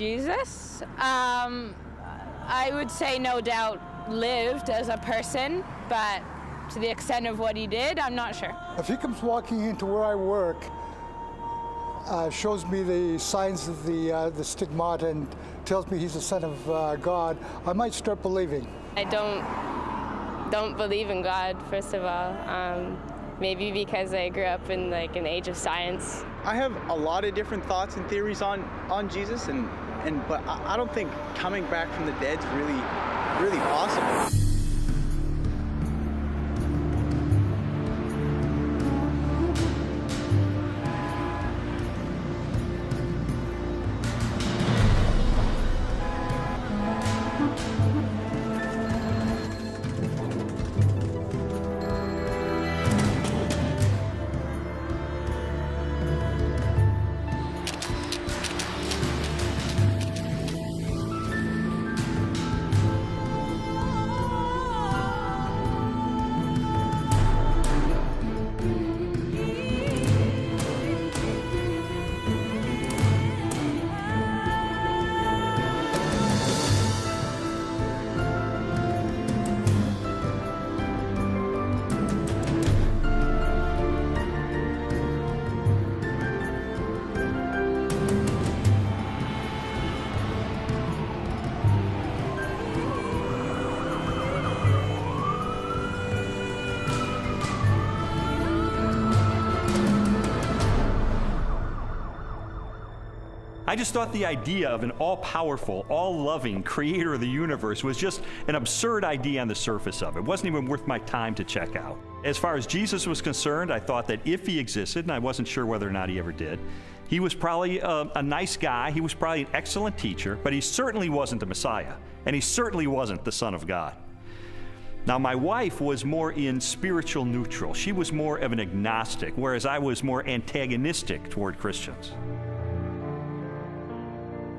Jesus? I would say no doubt lived as a person, but to the extent of what he did, I'm not sure. If he comes walking into where I work, shows me the signs of the stigmata and tells me he's the Son of God, I might start believing. I don't believe in God, first of all. Maybe because I grew up in like an age of science. I have a lot of different thoughts and theories on Jesus, but I don't think coming back from the dead's really possible. I just thought the idea of an all-powerful, all-loving creator of the universe was just an absurd idea on the surface of it. It wasn't even worth my time to check out. As far as Jesus was concerned, I thought that if he existed, and I wasn't sure whether or not he ever did, he was probably a nice guy, he was probably an excellent teacher, but he certainly wasn't the Messiah, and he certainly wasn't the Son of God. Now, my wife was more in spiritual neutral. She was more of an agnostic, whereas I was more antagonistic toward Christians.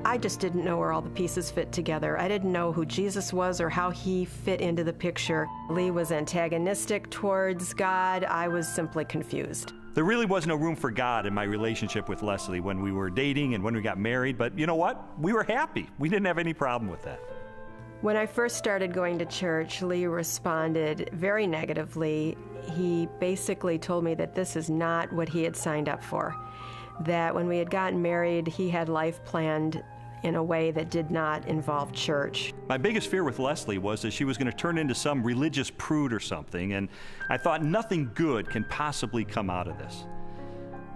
I just didn't know where all the pieces fit together. I didn't know who Jesus was or how he fit into the picture. Lee was antagonistic towards God. I was simply confused. There really was no room for God in my relationship with Leslie when we were dating and when we got married, but you know what? We were happy. We didn't have any problem with that. When I first started going to church, Lee responded very negatively. He basically told me that this is not what he had signed up for, that when we had gotten married, he had life planned in a way that did not involve church. My biggest fear with Leslie was that she was going to turn into some religious prude or something, and I thought nothing good can possibly come out of this.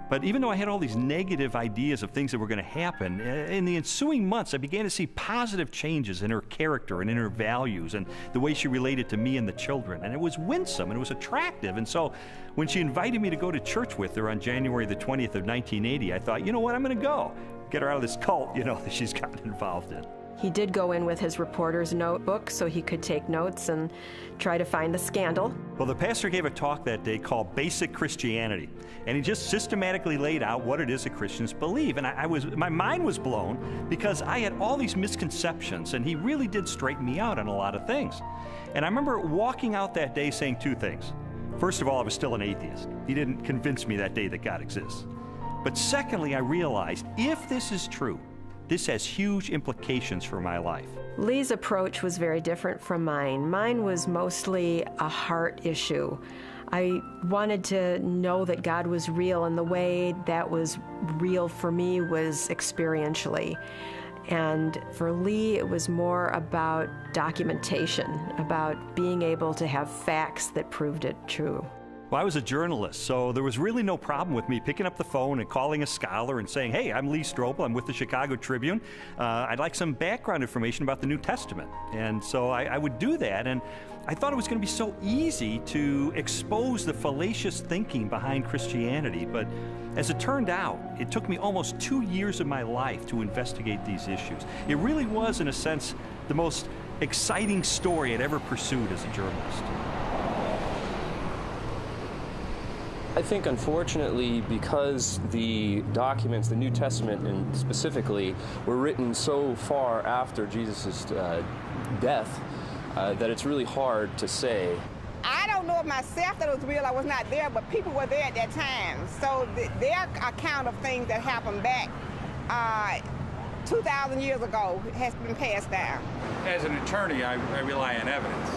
But even though I had all these negative ideas of things that were going to happen, in the ensuing months I began to see positive changes in her character and in her values and the way she related to me and the children. And it was winsome and it was attractive. And so when she invited me to go to church with her on January the 20th of 1980, I thought, you know what, I'm going to go. Get her out of this cult, that she's gotten involved in. He did go in with his reporter's notebook so he could take notes and try to find the scandal. Well, the pastor gave a talk that day called Basic Christianity, and he just systematically laid out what it is that Christians believe. And my mind was blown because I had all these misconceptions, and he really did straighten me out on a lot of things. And I remember walking out that day saying two things. First of all, I was still an atheist. He didn't convince me that day that God exists. But secondly, I realized if this is true, this has huge implications for my life. Lee's approach was very different from mine. Mine was mostly a heart issue. I wanted to know that God was real, and the way that was real for me was experientially. And for Lee, it was more about documentation, about being able to have facts that proved it true. Well, I was a journalist, so there was really no problem with me picking up the phone and calling a scholar and saying, hey, I'm Lee Strobel, I'm with the Chicago Tribune. I'd like some background information about the New Testament. And so I would do that, and I thought it was going to be so easy to expose the fallacious thinking behind Christianity. But as it turned out, it took me almost 2 years of my life to investigate these issues. It really was, in a sense, the most exciting story I'd ever pursued as a journalist. I think, unfortunately, because the documents, the New Testament and specifically, were written so far after Jesus' death, that it's really hard to say. I don't know if myself that it was real, I was not there, but people were there at that time. So their account of things that happened back 2,000 years ago has been passed down. As an attorney, I rely on evidence.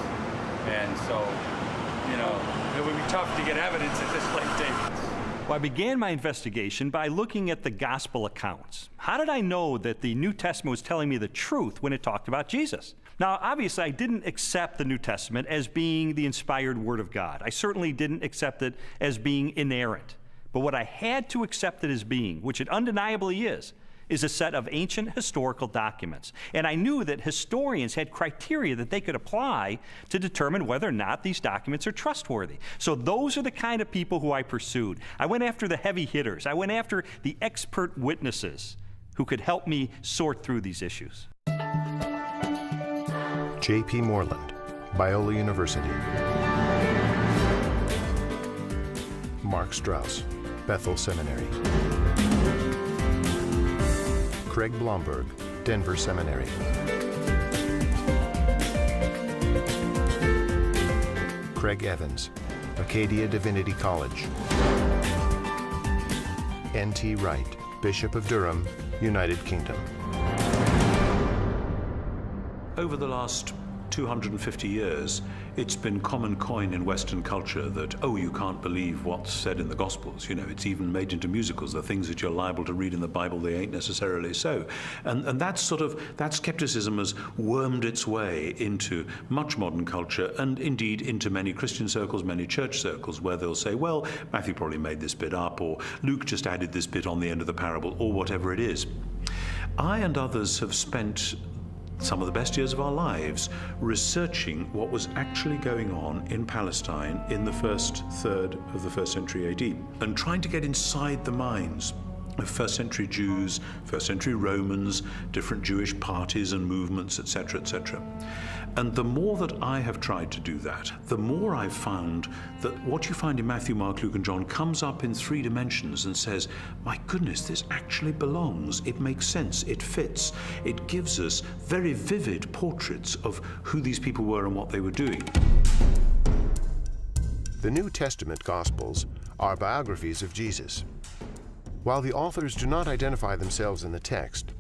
And so, you know, it would be tough to get evidence at this late date. Well, I began my investigation by looking at the gospel accounts. How did I know that the New Testament was telling me the truth when it talked about Jesus? Now, obviously, I didn't accept the New Testament as being the inspired Word of God. I certainly didn't accept it as being inerrant. But what I had to accept it as being, which it undeniably is a set of ancient historical documents. And I knew that historians had criteria that they could apply to determine whether or not these documents are trustworthy. So those are the kind of people who I pursued. I went after the heavy hitters. I went after the expert witnesses who could help me sort through these issues. J.P. Moreland, Biola University. Mark Strauss, Bethel Seminary. Craig Blomberg, Denver Seminary. Craig Evans, Acadia Divinity College. N.T. Wright, Bishop of Durham, United Kingdom. Over the last 250 years, it's been common coin in Western culture that, oh, you can't believe what's said in the Gospels. You know, it's even made into musicals. The things that you're liable to read in the Bible, they ain't necessarily so. And that skepticism has wormed its way into much modern culture, and indeed into many Christian circles, many church circles, where they'll say, well, Matthew probably made this bit up, or Luke just added this bit on the end of the parable, or whatever it is. I and others have spent some of the best years of our lives researching what was actually going on in Palestine in the first third of the first century AD, and trying to get inside the minds of first century Jews, first century Romans, different Jewish parties and movements, etc., etc. And the more that I have tried to do that, the more I've found that what you find in Matthew, Mark, Luke, and John comes up in 3 dimensions and says, my goodness, this actually belongs, it makes sense, it fits, it gives us very vivid portraits of who these people were and what they were doing. The New Testament Gospels are biographies of Jesus. While the authors do not identify themselves in the text,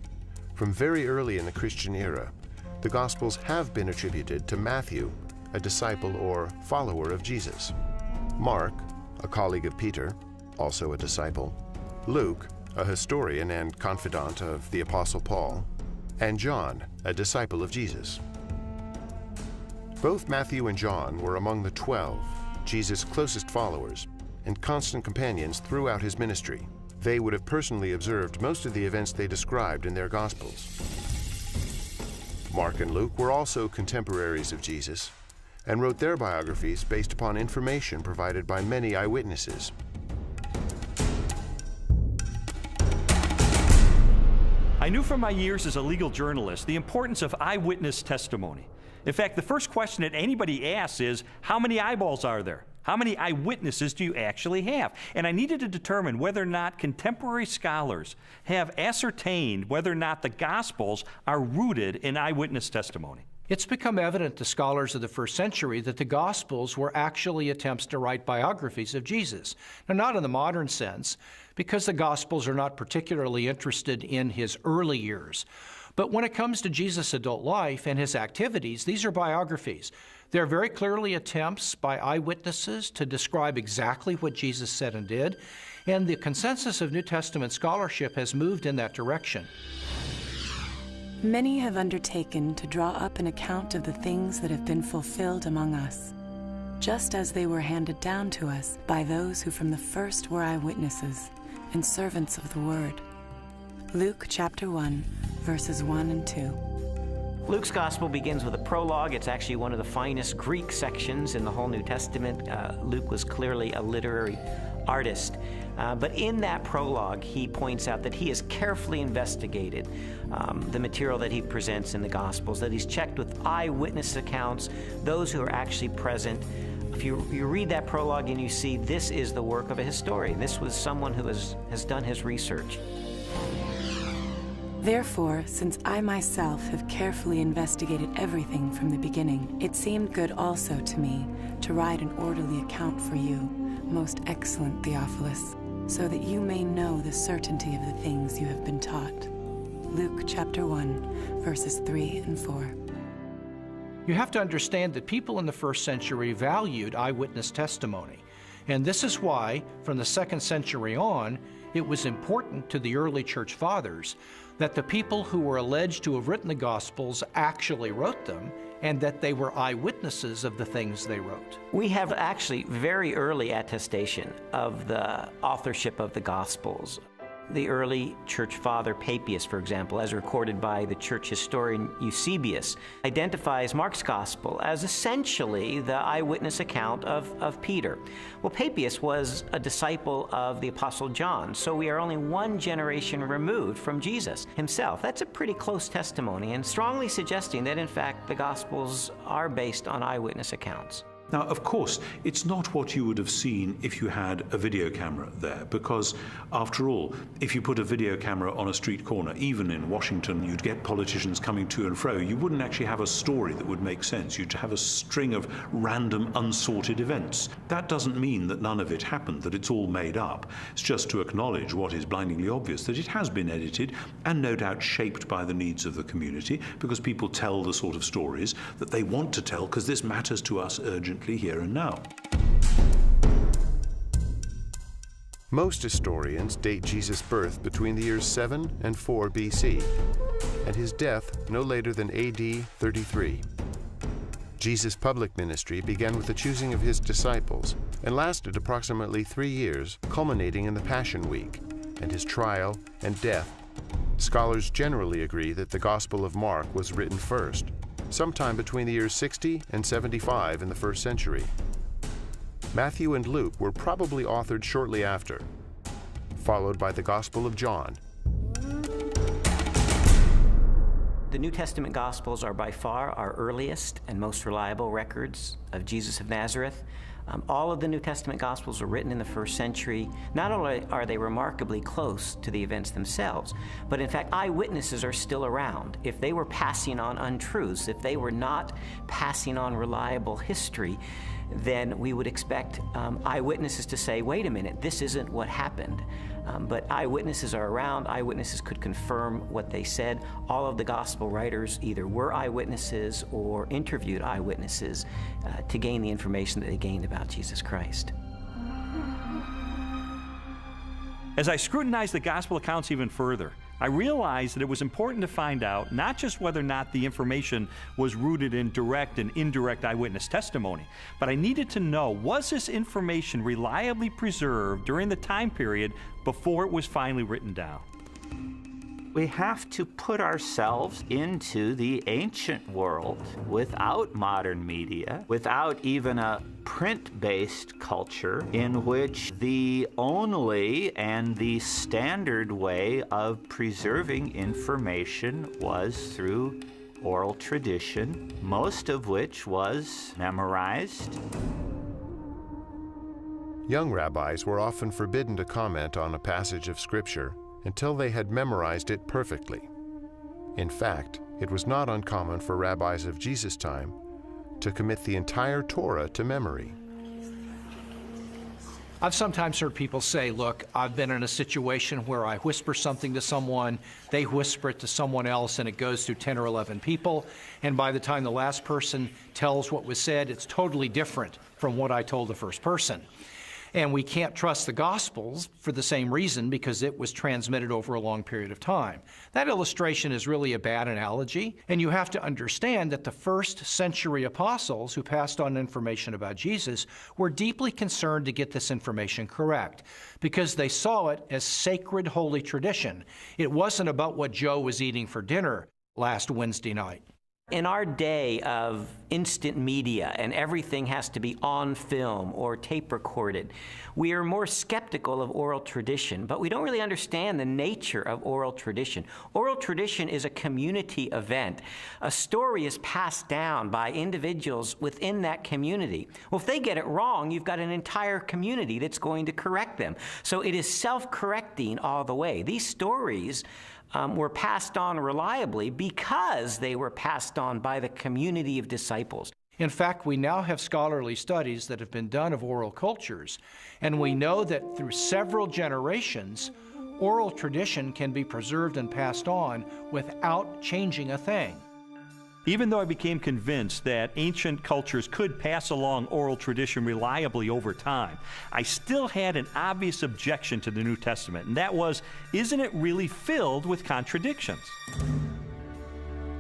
from very early in the Christian era, the Gospels have been attributed to Matthew, a disciple or follower of Jesus, Mark, a colleague of Peter, also a disciple, Luke, a historian and confidant of the Apostle Paul, and John, a disciple of Jesus. Both Matthew and John were among the 12, Jesus' closest followers, and constant companions throughout his ministry. They would have personally observed most of the events they described in their Gospels. Mark and Luke were also contemporaries of Jesus and wrote their biographies based upon information provided by many eyewitnesses. I knew from my years as a legal journalist the importance of eyewitness testimony. In fact, the first question that anybody asks is, how many eyeballs are there? How many eyewitnesses do you actually have? And I needed to determine whether or not contemporary scholars have ascertained whether or not the Gospels are rooted in eyewitness testimony. It's become evident to scholars of the first century that the Gospels were actually attempts to write biographies of Jesus. Now, not in the modern sense, because the Gospels are not particularly interested in his early years. But when it comes to Jesus' adult life and his activities, these are biographies. They're very clearly attempts by eyewitnesses to describe exactly what Jesus said and did, and the consensus of New Testament scholarship has moved in that direction. Many have undertaken to draw up an account of the things that have been fulfilled among us, just as they were handed down to us by those who from the first were eyewitnesses and servants of the word. Luke chapter 1, verses 1 and 2. Luke's gospel begins with a prologue. It's actually one of the finest Greek sections in the whole New Testament. Luke was clearly a literary artist. But in that prologue, he points out that he has carefully investigated the material that he presents in the Gospels, that he's checked with eyewitness accounts, those who are actually present. If you read that prologue and you see this is the work of a historian, this was someone who has done his research. Therefore, since I myself have carefully investigated everything from the beginning, it seemed good also to me to write an orderly account for you, most excellent Theophilus, so that you may know the certainty of the things you have been taught, Luke chapter 1, verses 3 and 4. You have to understand that people in the first century valued eyewitness testimony. And this is why, from the 2nd century on, it was important to the early church fathers that the people who were alleged to have written the Gospels actually wrote them, and that they were eyewitnesses of the things they wrote. We have actually very early attestation of the authorship of the Gospels. The early church father Papias, for example, as recorded by the church historian Eusebius, identifies Mark's Gospel as essentially the eyewitness account of Peter. Well, Papias was a disciple of the Apostle John, so we are only one generation removed from Jesus himself. That's a pretty close testimony, and strongly suggesting that, in fact, the Gospels are based on eyewitness accounts. Now, of course, it's not what you would have seen if you had a video camera there, because, after all, if you put a video camera on a street corner, even in Washington, you'd get politicians coming to and fro. You wouldn't actually have a story that would make sense. You'd have a string of random, unsorted events. That doesn't mean that none of it happened, that it's all made up. It's just to acknowledge what is blindingly obvious, that it has been edited and no doubt shaped by the needs of the community, because people tell the sort of stories that they want to tell, because this matters to us urgently here and now. Most historians date Jesus' birth between the years 7 and 4 BC, and his death no later than AD 33. Jesus' public ministry began with the choosing of his disciples and lasted approximately 3 years, culminating in the Passion Week and his trial and death. Scholars generally agree that the Gospel of Mark was written first, sometime between the years 60 and 75 in the 1st century. Matthew and Luke were probably authored shortly after, followed by the Gospel of John. The New Testament Gospels are by far our earliest and most reliable records of Jesus of Nazareth. All of the New Testament Gospels were written in the 1st century. Not only are they remarkably close to the events themselves, but in fact, eyewitnesses are still around. If they were passing on untruths, if they were not passing on reliable history, then we would expect eyewitnesses to say, wait a minute, this isn't what happened. But eyewitnesses are around. Eyewitnesses could confirm what they said. All of the gospel writers either were eyewitnesses or interviewed eyewitnesses to gain the information that they gained about Jesus Christ. As I scrutinized the gospel accounts even further, I realized that it was important to find out not just whether or not the information was rooted in direct and indirect eyewitness testimony, but I needed to know, was this information reliably preserved during the time period before it was finally written down? We have to put ourselves into the ancient world without modern media, without even a print-based culture in which the only and the standard way of preserving information was through oral tradition, most of which was memorized. Young rabbis were often forbidden to comment on a passage of Scripture until they had memorized it perfectly. In fact, it was not uncommon for rabbis of Jesus' time to commit the entire Torah to memory. I've sometimes heard people say, look, I've been in a situation where I whisper something to someone, they whisper it to someone else, and it goes through 10 or 11 people, and by the time the last person tells what was said, it's totally different from what I told the first person. And we can't trust the Gospels for the same reason, because it was transmitted over a long period of time. That illustration is really a bad analogy, and you have to understand that the 1st century apostles who passed on information about Jesus were deeply concerned to get this information correct, because they saw it as sacred, holy tradition. It wasn't about what Joe was eating for dinner last Wednesday night. In our day of instant media and everything has to be on film or tape recorded, we are more skeptical of oral tradition, but we don't really understand the nature of oral tradition. Oral tradition is a community event. A story is passed down by individuals within that community. Well, if they get it wrong, you've got an entire community that's going to correct them. So it is self-correcting all the way. These stories were passed on reliably because they were passed on by the community of disciples. In fact, we now have scholarly studies that have been done of oral cultures, and we know that through several generations, Oral tradition can be preserved and passed on without changing a thing. Even though I became convinced that ancient cultures could pass along oral tradition reliably over time, I still had an obvious objection to the New Testament, and that was, isn't it really filled with contradictions?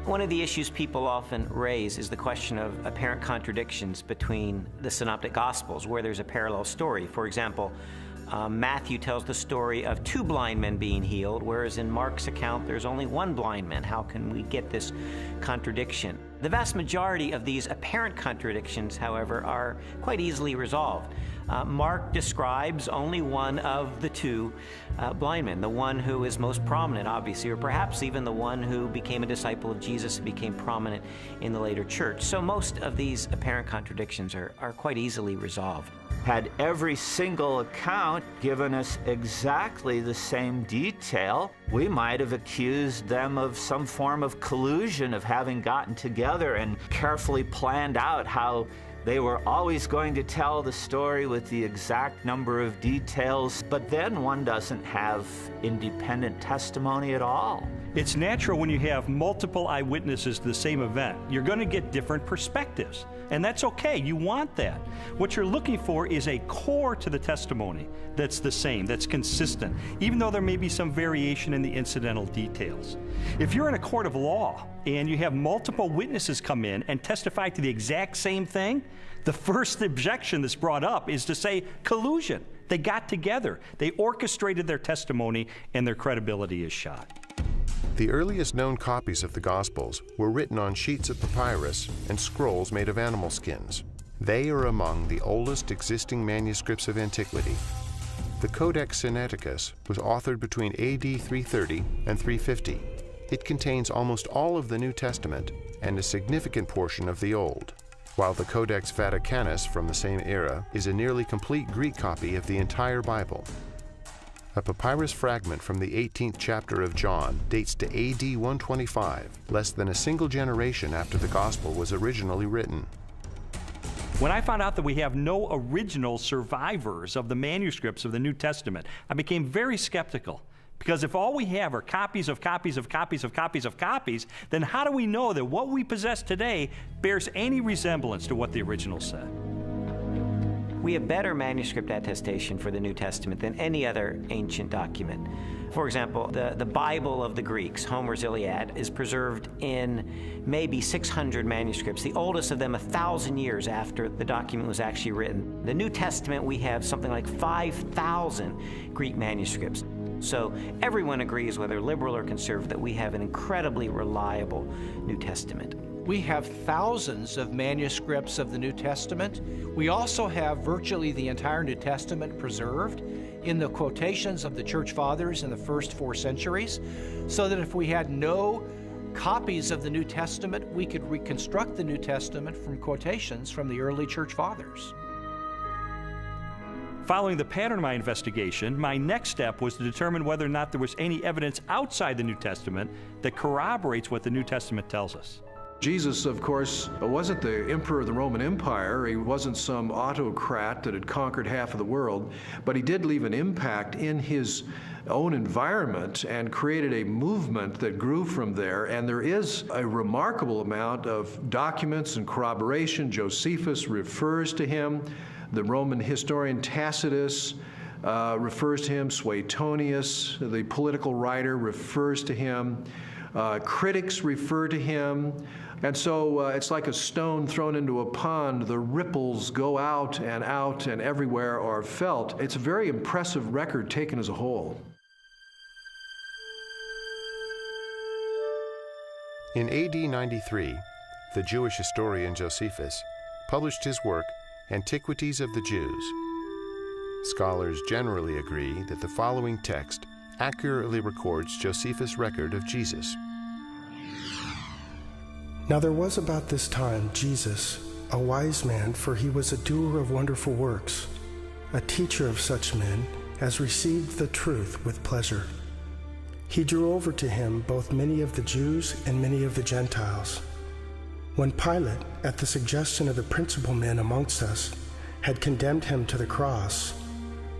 One of the issues people often raise is the question of apparent contradictions between the Synoptic Gospels, where there's a parallel story. For example, Matthew tells the story of 2 blind men being healed, whereas in Mark's account there's only 1 blind man. How can we get this contradiction? The vast majority of these apparent contradictions, however, are quite easily resolved. Mark describes only one of the 2 blind men, the one who is most prominent, obviously, or perhaps even the one who became a disciple of Jesus and became prominent in the later church. So most of these apparent contradictions are quite easily resolved. Had every single account given us exactly the same detail, we might have accused them of some form of collusion, of having gotten together and carefully planned out how they were always going to tell the story with the exact number of details, but then one doesn't have independent testimony at all. It's natural when you have multiple eyewitnesses to the same event. You're going to get different perspectives, and that's okay. You want that. What you're looking for is a core to the testimony that's the same, that's consistent, even though there may be some variation in the incidental details. If you're in a court of law and you have multiple witnesses come in and testify to the exact same thing, the first objection that's brought up is to say collusion. They got together. They orchestrated their testimony, and their credibility is shot. The earliest known copies of the Gospels were written on sheets of papyrus and scrolls made of animal skins. They are among the oldest existing manuscripts of antiquity. The Codex Sinaiticus was authored between AD 330 and 350. It contains almost all of the New Testament and a significant portion of the Old, while the Codex Vaticanus from the same era is a nearly complete Greek copy of the entire Bible. A papyrus fragment from the 18th chapter of John dates to AD 125, less than a single generation after the Gospel was originally written. When I found out that we have no original survivors of the manuscripts of the New Testament, I became very skeptical. Because if all we have are copies of copies of copies of copies of copies, then how do we know that what we possess today bears any resemblance to what the original said? We have better manuscript attestation for the New Testament than any other ancient document. For example, the Bible of the Greeks, Homer's Iliad, is preserved in maybe 600 manuscripts, the oldest of them 1,000 years after the document was actually written. The New Testament, we have something like 5,000 Greek manuscripts. So everyone agrees, whether liberal or conservative, that we have an incredibly reliable New Testament. We have thousands of manuscripts of the New Testament. We also have virtually the entire New Testament preserved in the quotations of the Church Fathers in the first 4 centuries, so that if we had no copies of the New Testament, we could reconstruct the New Testament from quotations from the early Church Fathers. Following the pattern of my investigation, my next step was to determine whether or not there was any evidence outside the New Testament that corroborates what the New Testament tells us. Jesus, of course, wasn't the emperor of the Roman Empire. He wasn't some autocrat that had conquered half of the world, but he did leave an impact in his own environment and created a movement that grew from there. And there is a remarkable amount of documents and corroboration. Josephus refers to him. The Roman historian Tacitus refers to him. Suetonius, the political writer, refers to him. Critics refer to him. And so it's like a stone thrown into a pond. The ripples go out and everywhere are felt. It's a very impressive record taken as a whole. In AD 93, the Jewish historian Josephus published his work, Antiquities of the Jews. Scholars generally agree that the following text accurately records Josephus' record of Jesus. Now there was about this time Jesus, a wise man, for he was a doer of wonderful works, a teacher of such men as received the truth with pleasure. He drew over to him both many of the Jews and many of the Gentiles. When Pilate, at the suggestion of the principal men amongst us, had condemned him to the cross,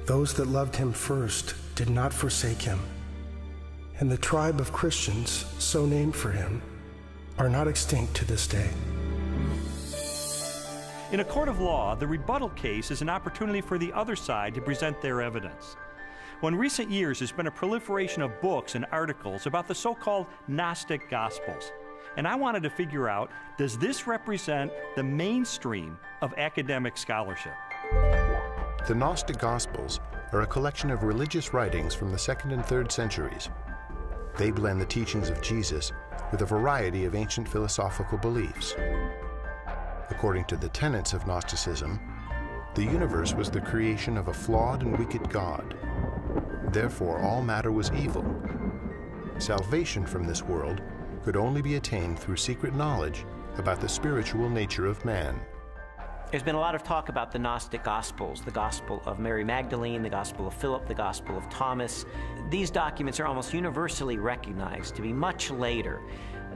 those that loved him first did not forsake him, and the tribe of Christians, so named for him, are not extinct to this day. In a court of law, the rebuttal case is an opportunity for the other side to present their evidence. Well, in recent years, there's been a proliferation of books and articles about the so-called Gnostic Gospels. And I wanted to figure out, does this represent the mainstream of academic scholarship? The Gnostic Gospels are a collection of religious writings from the 2nd and 3rd centuries. They blend the teachings of Jesus with a variety of ancient philosophical beliefs. According to the tenets of Gnosticism, the universe was the creation of a flawed and wicked God. Therefore, all matter was evil. Salvation from this world could only be attained through secret knowledge about the spiritual nature of man. There's been a lot of talk about the Gnostic Gospels, the Gospel of Mary Magdalene, the Gospel of Philip, the Gospel of Thomas. These documents are almost universally recognized to be much later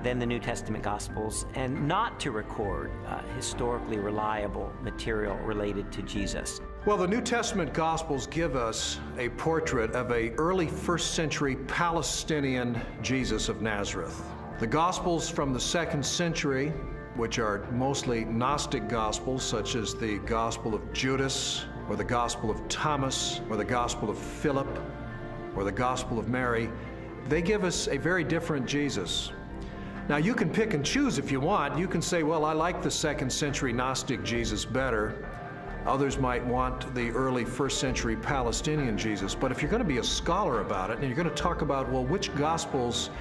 than the New Testament Gospels and not to record historically reliable material related to Jesus. Well, the New Testament Gospels give us a portrait of an early 1st century Palestinian Jesus of Nazareth. The Gospels from the 2nd century, which are mostly Gnostic Gospels, such as the Gospel of Judas, or the Gospel of Thomas, or the Gospel of Philip, or the Gospel of Mary, they give us a very different Jesus. Now, you can pick and choose if you want. You can say, well, I like the 2nd century Gnostic Jesus better. Others might want the early 1st century Palestinian Jesus. But if you're going to be a scholar about it, and you're going to talk about, well, which Gospels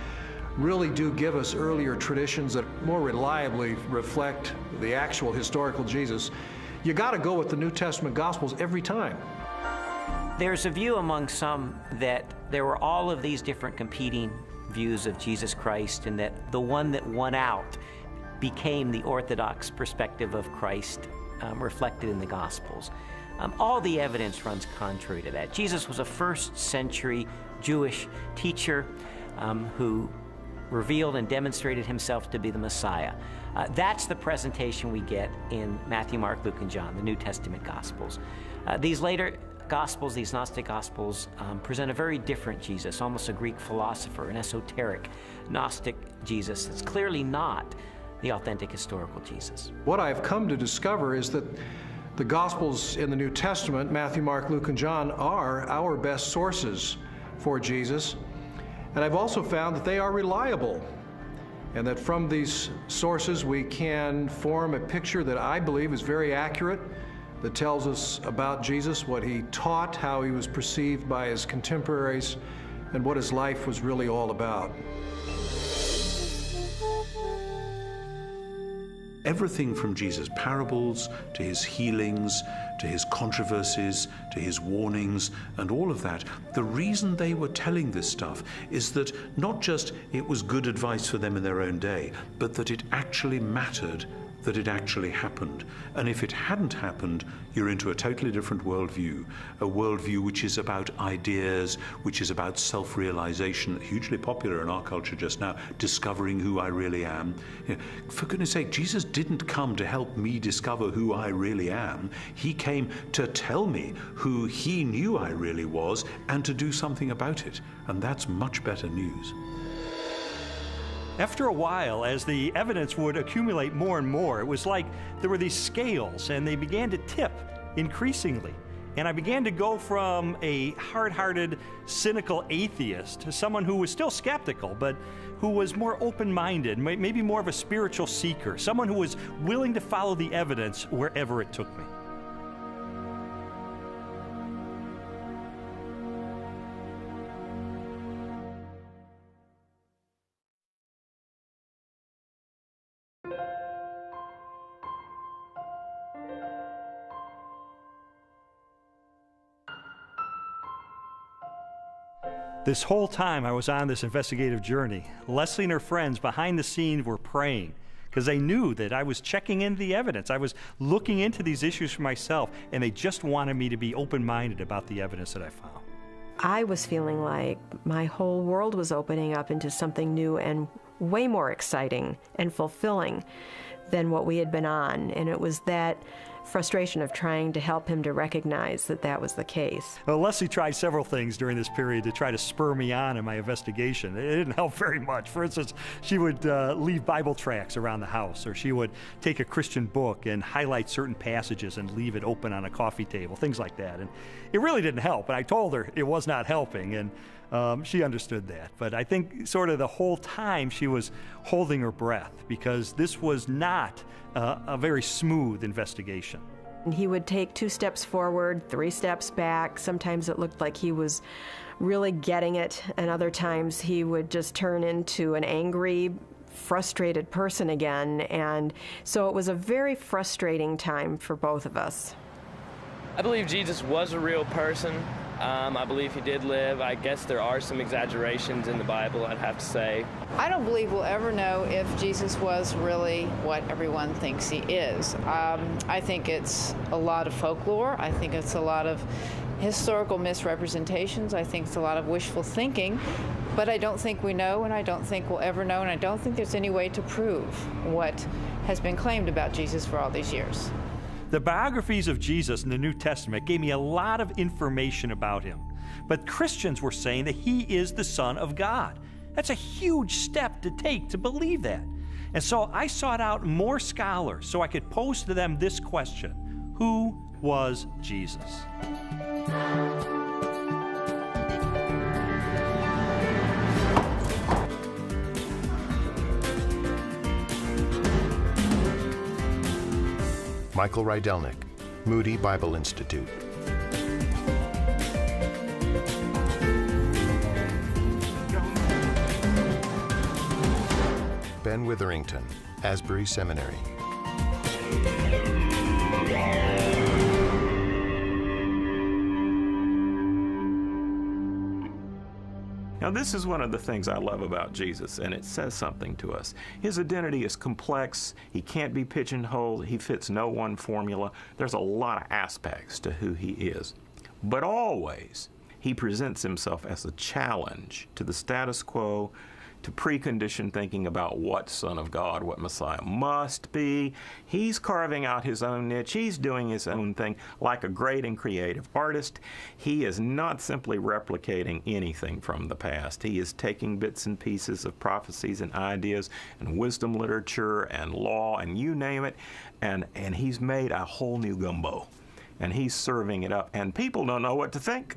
really do give us earlier traditions that more reliably reflect the actual historical Jesus, you got to go with the New Testament Gospels every time. There's a view among some that there were all of these different competing views of Jesus Christ, and that the one that won out became the orthodox perspective of Christ reflected in the Gospels. All the evidence runs contrary to that. Jesus was a 1st century Jewish teacher who revealed and demonstrated himself to be the Messiah. That's the presentation we get in Matthew, Mark, Luke, and John, the New Testament Gospels. These later Gospels, these Gnostic Gospels, present a very different Jesus, almost a Greek philosopher, an esoteric Gnostic Jesus that's clearly not the authentic historical Jesus. What I've come to discover is that the Gospels in the New Testament, Matthew, Mark, Luke, and John, are our best sources for Jesus. And I've also found that they are reliable, and that from these sources we can form a picture that I believe is very accurate, that tells us about Jesus, what he taught, how he was perceived by his contemporaries, and what his life was really all about. Everything from Jesus' parables to his healings, to his controversies, to his warnings, and all of that, the reason they were telling this stuff is that not just it was good advice for them in their own day, but that it actually mattered, that it actually happened. And if it hadn't happened, you're into a totally different worldview, a worldview which is about ideas, which is about self-realization, hugely popular in our culture just now, discovering who I really am. You know, for goodness sake, Jesus didn't come to help me discover who I really am. He came to tell me who he knew I really was and to do something about it. And that's much better news. After a while, as the evidence would accumulate more and more, it was like there were these scales and they began to tip increasingly. And I began to go from a hard-hearted, cynical atheist to someone who was still skeptical, but who was more open-minded, maybe more of a spiritual seeker, someone who was willing to follow the evidence wherever it took me. This whole time I was on this investigative journey, Leslie and her friends behind the scenes were praying because they knew that I was checking into the evidence. I was looking into these issues for myself, and they just wanted me to be open-minded about the evidence that I found. I was feeling like my whole world was opening up into something new and way more exciting and fulfilling than what we had been on. And it was that frustration of trying to help him to recognize that that was the case. Well, Leslie tried several things during this period to try to spur me on in my investigation. It didn't help very much. For instance, she would leave Bible tracts around the house, or she would take a Christian book and highlight certain passages and leave it open on a coffee table, things like that. And it really didn't help, and I told her it was not helping, and she understood that. But I think sort of the whole time she was holding her breath, because this was not a very smooth investigation. And he would take 2 steps forward, 3 steps back. Sometimes it looked like he was really getting it, and other times he would just turn into an angry, frustrated person again. And so it was a very frustrating time for both of us. I believe Jesus was a real person. I believe he did live. I guess there are some exaggerations in the Bible, I'd have to say. I don't believe we'll ever know if Jesus was really what everyone thinks he is. I think it's a lot of folklore. I think it's a lot of historical misrepresentations. I think it's a lot of wishful thinking. But I don't think we know, and I don't think we'll ever know, and I don't think there's any way to prove what has been claimed about Jesus for all these years. The biographies of Jesus in the New Testament gave me a lot of information about him. But Christians were saying that he is the Son of God. That's a huge step to take to believe that. And so I sought out more scholars so I could pose to them this question: who was Jesus? Michael Rydelnik, Moody Bible Institute. Ben Witherington, Asbury Seminary. Now, this is one of the things I love about Jesus, and it says something to us. His identity is complex. He can't be pigeonholed. He fits no one formula. There's a lot of aspects to who he is. But always, he presents himself as a challenge to the status quo, to preconditioned thinking about what Son of God, what Messiah must be. He's carving out his own niche. He's doing his own thing like a great and creative artist. He is not simply replicating anything from the past. He is taking bits and pieces of prophecies and ideas and wisdom literature and law and you name it, and he's made a whole new gumbo. And he's serving it up, and people don't know what to think.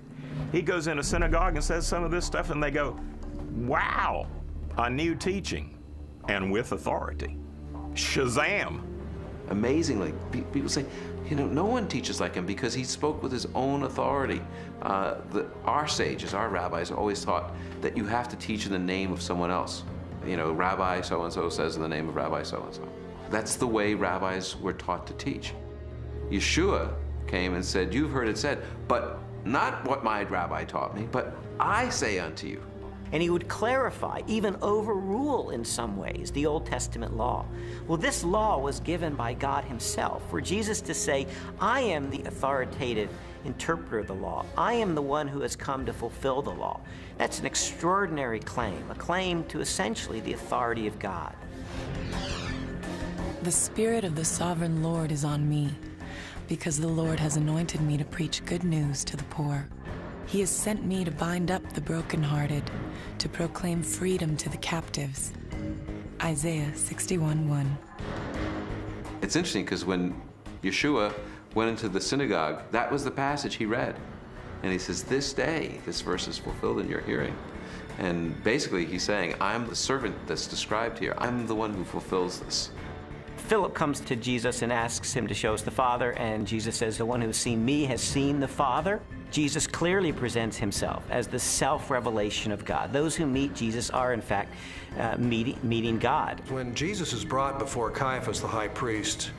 He goes in a synagogue and says some of this stuff, and they go, wow, a new teaching, and with authority. Shazam! Amazingly, people say, you know, no one teaches like him because he spoke with his own authority. Our sages, our rabbis, always taught that you have to teach in the name of someone else. You know, Rabbi so-and-so says in the name of Rabbi so-and-so. That's the way rabbis were taught to teach. Yeshua came and said, you've heard it said, but not what my rabbi taught me, but I say unto you. And he would clarify, even overrule in some ways, the Old Testament law. Well, this law was given by God himself, for Jesus to say, I am the authoritative interpreter of the law. I am the one who has come to fulfill the law. That's an extraordinary claim, a claim to essentially the authority of God. The Spirit of the Sovereign Lord is on me, because the Lord has anointed me to preach good news to the poor. He has sent me to bind up the brokenhearted, to proclaim freedom to the captives. Isaiah 61:1. It's interesting because when Yeshua went into the synagogue, that was the passage he read. And he says, this day, this verse is fulfilled in your hearing. And basically he's saying, I'm the servant that's described here. I'm the one who fulfills this. Philip comes to Jesus and asks him to show us the Father, and Jesus says, the one who has seen me has seen the Father. Jesus clearly presents himself as the self-revelation of God. Those who meet Jesus are, in fact, meeting God. When Jesus is brought before Caiaphas, the high priest,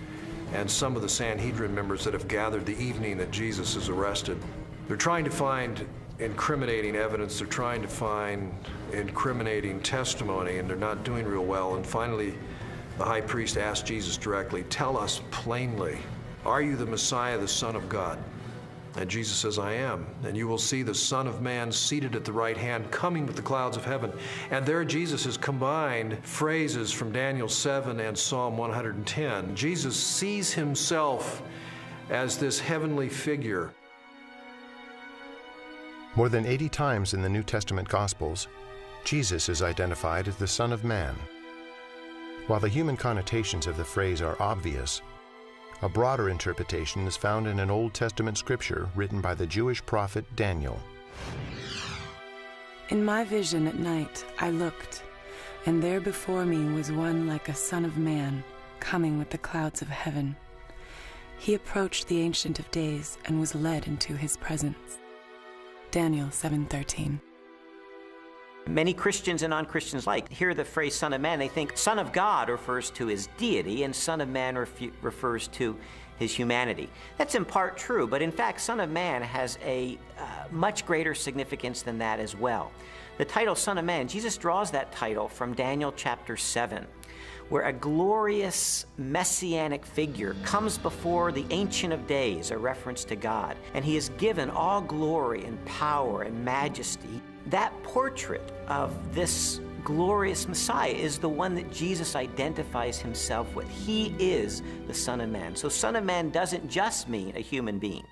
and some of the Sanhedrin members that have gathered the evening that Jesus is arrested, they're trying to find incriminating evidence, they're trying to find incriminating testimony, and they're not doing real well. And finally, the high priest asked Jesus directly, tell us plainly, are you the Messiah, the Son of God? And Jesus says, I am. And you will see the Son of Man seated at the right hand, coming with the clouds of heaven. And there Jesus has combined phrases from Daniel 7 and Psalm 110. Jesus sees himself as this heavenly figure. More than 80 times in the New Testament Gospels, Jesus is identified as the Son of Man. While the human connotations of the phrase are obvious, a broader interpretation is found in an Old Testament scripture written by the Jewish prophet Daniel. In my vision at night I looked, and there before me was one like a son of man, coming with the clouds of heaven. He approached the Ancient of Days and was led into his presence. Daniel 7:13. Many Christians and non-Christians alike hear the phrase Son of Man, they think Son of God refers to his deity and Son of Man refers to his humanity. That's in part true, but in fact Son of Man has a much greater significance than that as well. The title Son of Man, Jesus draws that title from Daniel chapter 7, where a glorious messianic figure comes before the Ancient of Days, a reference to God, and he is given all glory and power and majesty. That portrait of this glorious Messiah is the one that Jesus identifies himself with. He is the Son of Man. So Son of Man doesn't just mean a human being.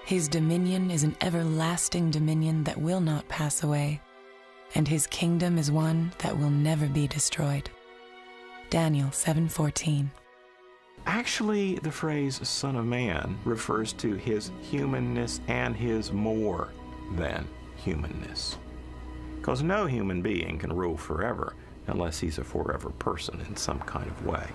His dominion is an everlasting dominion that will not pass away, and his kingdom is one that will never be destroyed. Daniel 7:14. Actually, the phrase Son of Man refers to his humanness and his more than humanness. Because no human being can rule forever unless he's a forever person in some kind of way.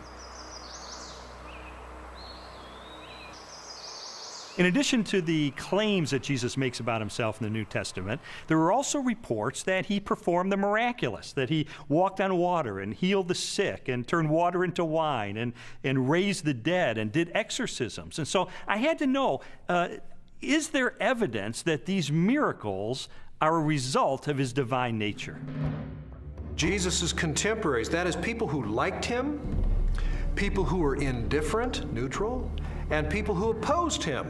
In addition to the claims that Jesus makes about himself in the New Testament, there are also reports that he performed the miraculous, that he walked on water and healed the sick and turned water into wine and raised the dead and did exorcisms. And so I had to know, is there evidence that these miracles are a result of his divine nature? Jesus' contemporaries, that is, people who liked him, people who were indifferent, neutral, and people who opposed him,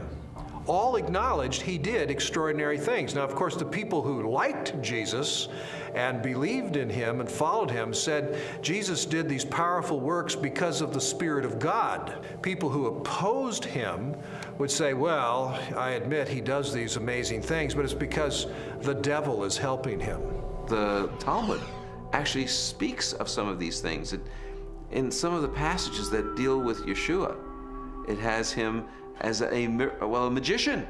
all acknowledged he did extraordinary things. Now, of course, the people who liked Jesus and believed in him and followed him said Jesus did these powerful works because of the Spirit of God. People who opposed him would say, well, I admit he does these amazing things, but it's because the devil is helping him. The Talmud actually speaks of some of these things. In some of the passages that deal with Yeshua, it has him as a magician.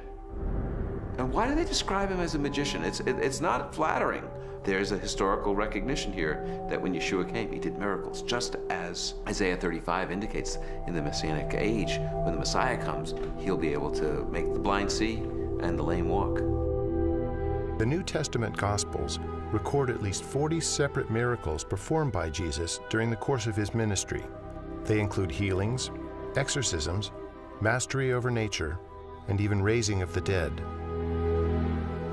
And why do they describe him as a magician? It's not flattering. There's a historical recognition here that when Yeshua came, he did miracles, just as Isaiah 35 indicates in the Messianic age. When the Messiah comes, he'll be able to make the blind see and the lame walk. The New Testament Gospels record at least 40 separate miracles performed by Jesus during the course of his ministry. They include healings, exorcisms, mastery over nature, and even raising of the dead.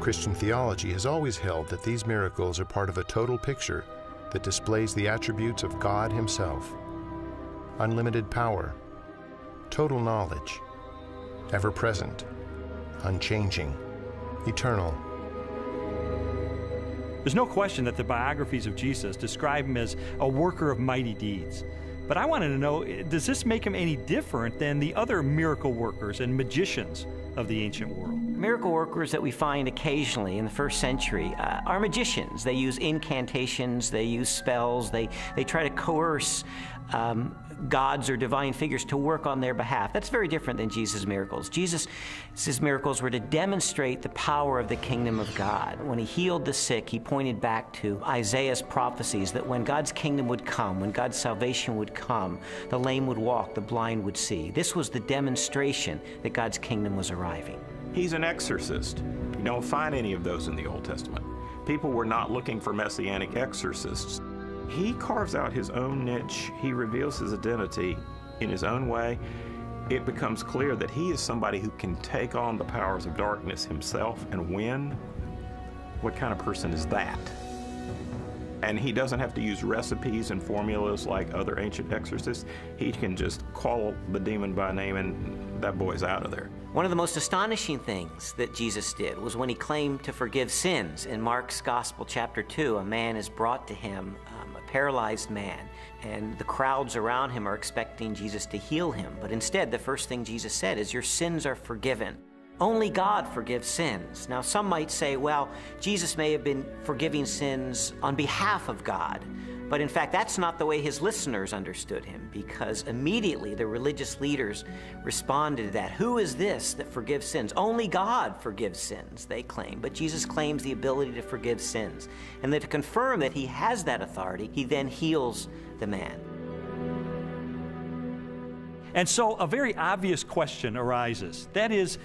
Christian theology has always held that these miracles are part of a total picture that displays the attributes of God himself: unlimited power, total knowledge, ever-present, unchanging, eternal. There's no question that the biographies of Jesus describe him as a worker of mighty deeds. But I wanted to know, does this make him any different than the other miracle workers and magicians of the ancient world? Miracle workers that we find occasionally in the first century are magicians. They use incantations, they use spells, they try to coerce gods or divine figures to work on their behalf. That's very different than Jesus' miracles. Jesus' miracles were to demonstrate the power of the kingdom of God. When he healed the sick, he pointed back to Isaiah's prophecies that when God's kingdom would come, when God's salvation would come, the lame would walk, the blind would see. This was the demonstration that God's kingdom was arriving. He's an exorcist. You don't find any of those in the Old Testament. People were not looking for messianic exorcists. He carves out his own niche. He reveals his identity in his own way. It becomes clear that he is somebody who can take on the powers of darkness himself and win. What kind of person is that? And he doesn't have to use recipes and formulas like other ancient exorcists. He can just call the demon by name and that boy's out of there. One of the most astonishing things that Jesus did was when he claimed to forgive sins. In Mark's Gospel, chapter 2, a man is brought to him, a paralyzed man, and the crowds around him are expecting Jesus to heal him. But instead, the first thing Jesus said is, "Your sins are forgiven." Only God forgives sins. Now, some might say, well, Jesus may have been forgiving sins on behalf of God. But in fact, that's not the way his listeners understood him, because immediately the religious leaders responded to that. Who is this that forgives sins? Only God forgives sins, they claim. But Jesus claims the ability to forgive sins. And then to confirm that he has that authority, he then heals the man. And so a very obvious question arises. That is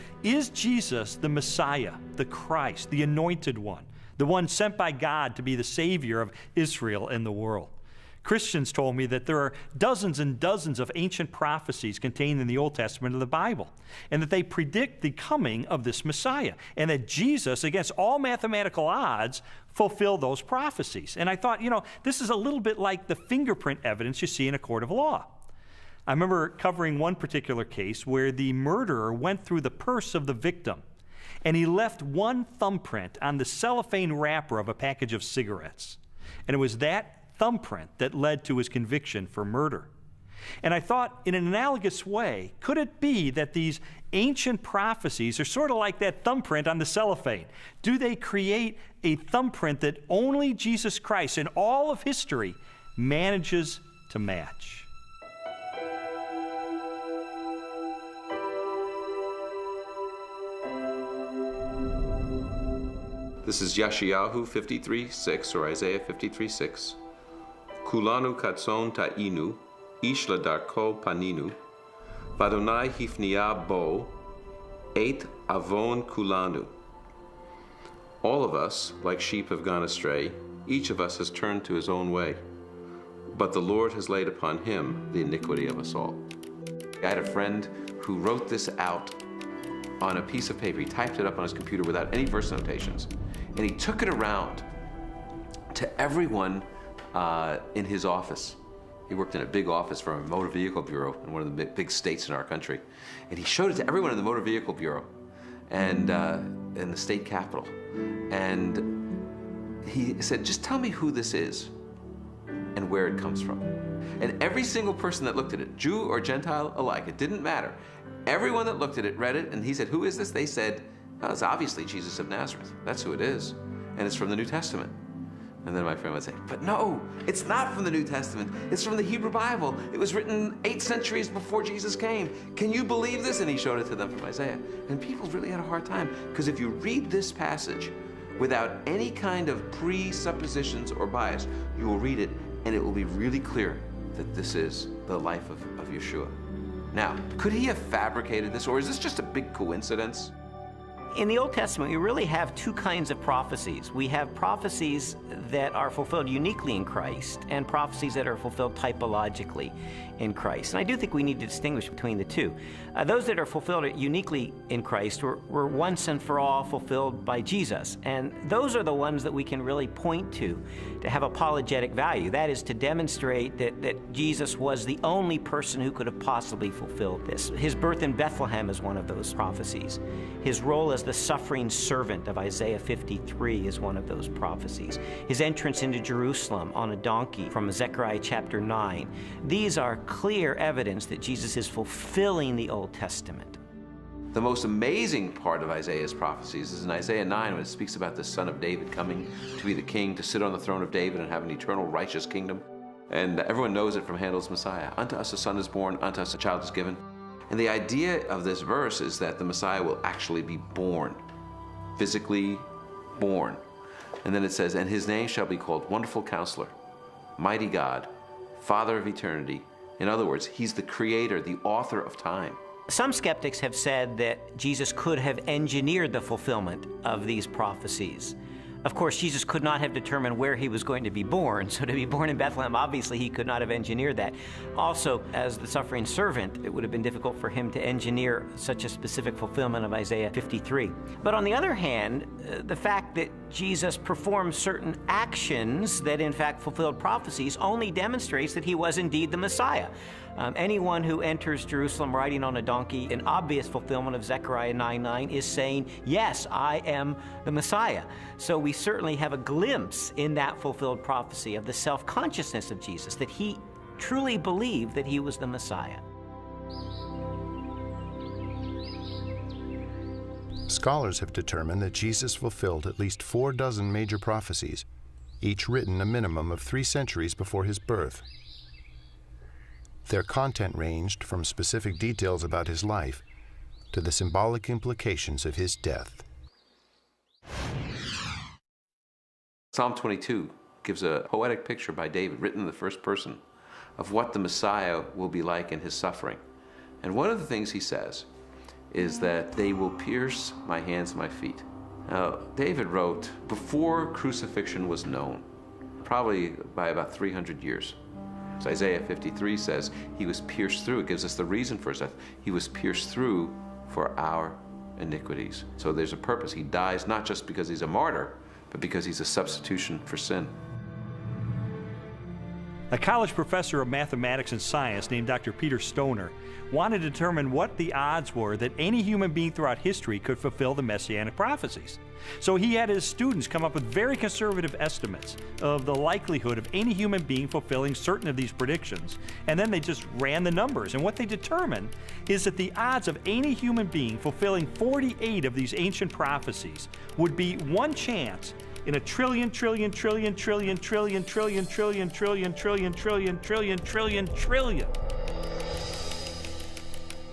Jesus the Messiah, the Christ, the Anointed One, the one sent by God to be the Savior of Israel and the world? Christians told me that there are dozens and dozens of ancient prophecies contained in the Old Testament of the Bible, and that they predict the coming of this Messiah, and that Jesus, against all mathematical odds, fulfilled those prophecies. And I thought, this is a little bit like the fingerprint evidence you see in a court of law. I remember covering one particular case where the murderer went through the purse of the victim, and he left one thumbprint on the cellophane wrapper of a package of cigarettes. And it was that thumbprint that led to his conviction for murder. And I thought, in an analogous way, could it be that these ancient prophecies are sort of like that thumbprint on the cellophane? Do they create a thumbprint that only Jesus Christ in all of history manages to match? This is Yeshayahu 53:6 or Isaiah 53:6. Kulanu katson ta'inu, ish ladarko paninu, vadonai hifnia bo, et avon kulanu. All of us, like sheep, have gone astray. Each of us has turned to his own way. But the Lord has laid upon him the iniquity of us all. I had a friend who wrote this out on a piece of paper. He typed it up on his computer without any verse notations. And he took it around to everyone in his office. He worked in a big office for a motor vehicle bureau in one of the big states in our country. And he showed it to everyone in the motor vehicle bureau and in the state capitol. And he said, just tell me who this is and where it comes from. And every single person that looked at it, Jew or Gentile alike, it didn't matter. Everyone that looked at it read it, and he said, who is this? They said, oh, it's obviously Jesus of Nazareth. That's who it is. And it's from the New Testament. And then my friend would say, but no, it's not from the New Testament. It's from the Hebrew Bible. It was written 8 centuries before Jesus came. Can you believe this? And he showed it to them from Isaiah. And people really had a hard time, because if you read this passage without any kind of presuppositions or bias, you will read it, and it will be really clear that this is the life of Yeshua. Now, could he have fabricated this, or is this just a big coincidence? In the Old Testament, we really have 2 kinds of prophecies. We have prophecies that are fulfilled uniquely in Christ and prophecies that are fulfilled typologically in Christ. And I do think we need to distinguish between the two. Those that are fulfilled uniquely in Christ were once and for all fulfilled by Jesus. And those are the ones that we can really point to have apologetic value. That is to demonstrate that Jesus was the only person who could have possibly fulfilled this. His birth in Bethlehem is one of those prophecies. His role as the suffering servant of Isaiah 53 is one of those prophecies. His entrance into Jerusalem on a donkey from Zechariah chapter 9. These are clear evidence that Jesus is fulfilling the Old Testament. The most amazing part of Isaiah's prophecies is in Isaiah 9 when it speaks about the Son of David coming to be the king, to sit on the throne of David and have an eternal righteous kingdom. And everyone knows it from Handel's Messiah. Unto us a son is born, unto us a child is given. And the idea of this verse is that the Messiah will actually be born, physically born. And then it says, and his name shall be called Wonderful Counselor, Mighty God, Father of Eternity. In other words, he's the creator, the author of time. Some skeptics have said that Jesus could have engineered the fulfillment of these prophecies. Of course, Jesus could not have determined where he was going to be born, so to be born in Bethlehem, obviously he could not have engineered that. Also, as the suffering servant, it would have been difficult for him to engineer such a specific fulfillment of Isaiah 53. But on the other hand, the fact that Jesus performed certain actions that in fact fulfilled prophecies only demonstrates that he was indeed the Messiah. Anyone who enters Jerusalem riding on a donkey, in obvious fulfillment of Zechariah 9:9, is saying, yes, I am the Messiah. So we certainly have a glimpse in that fulfilled prophecy of the self-consciousness of Jesus, that he truly believed that he was the Messiah. Scholars have determined that Jesus fulfilled at least 4 major prophecies, each written a minimum of 3 centuries before his birth. Their content ranged from specific details about his life to the symbolic implications of his death. Psalm 22 gives a poetic picture by David, written in the first person, of what the Messiah will be like in his suffering. And one of the things he says is that they will pierce my hands and my feet. Now, David wrote before crucifixion was known, probably by about 300 years. So Isaiah 53 says he was pierced through. It gives us the reason for his death. He was pierced through for our iniquities. So there's a purpose. He dies not just because he's a martyr, but because he's a substitution for sin. A college professor of mathematics and science named Dr. Peter Stoner wanted to determine what the odds were that any human being throughout history could fulfill the messianic prophecies. So he had his students come up with very conservative estimates of the likelihood of any human being fulfilling certain of these predictions, and then they just ran the numbers. And what they determined is that the odds of any human being fulfilling 48 of these ancient prophecies would be 1 chance in a trillion.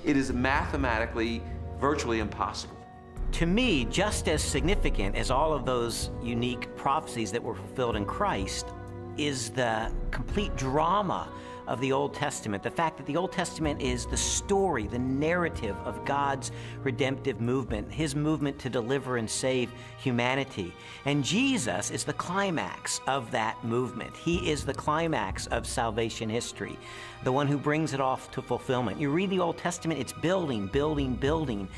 It is mathematically virtually impossible. To me, just as significant as all of those unique prophecies that were fulfilled in Christ is the complete drama of the Old Testament. The fact that the Old Testament is the story, the narrative of God's redemptive movement, his movement to deliver and save humanity. And Jesus is the climax of that movement. He is the climax of salvation history, the one who brings it off to fulfillment. You read the Old Testament, it's building, building, building.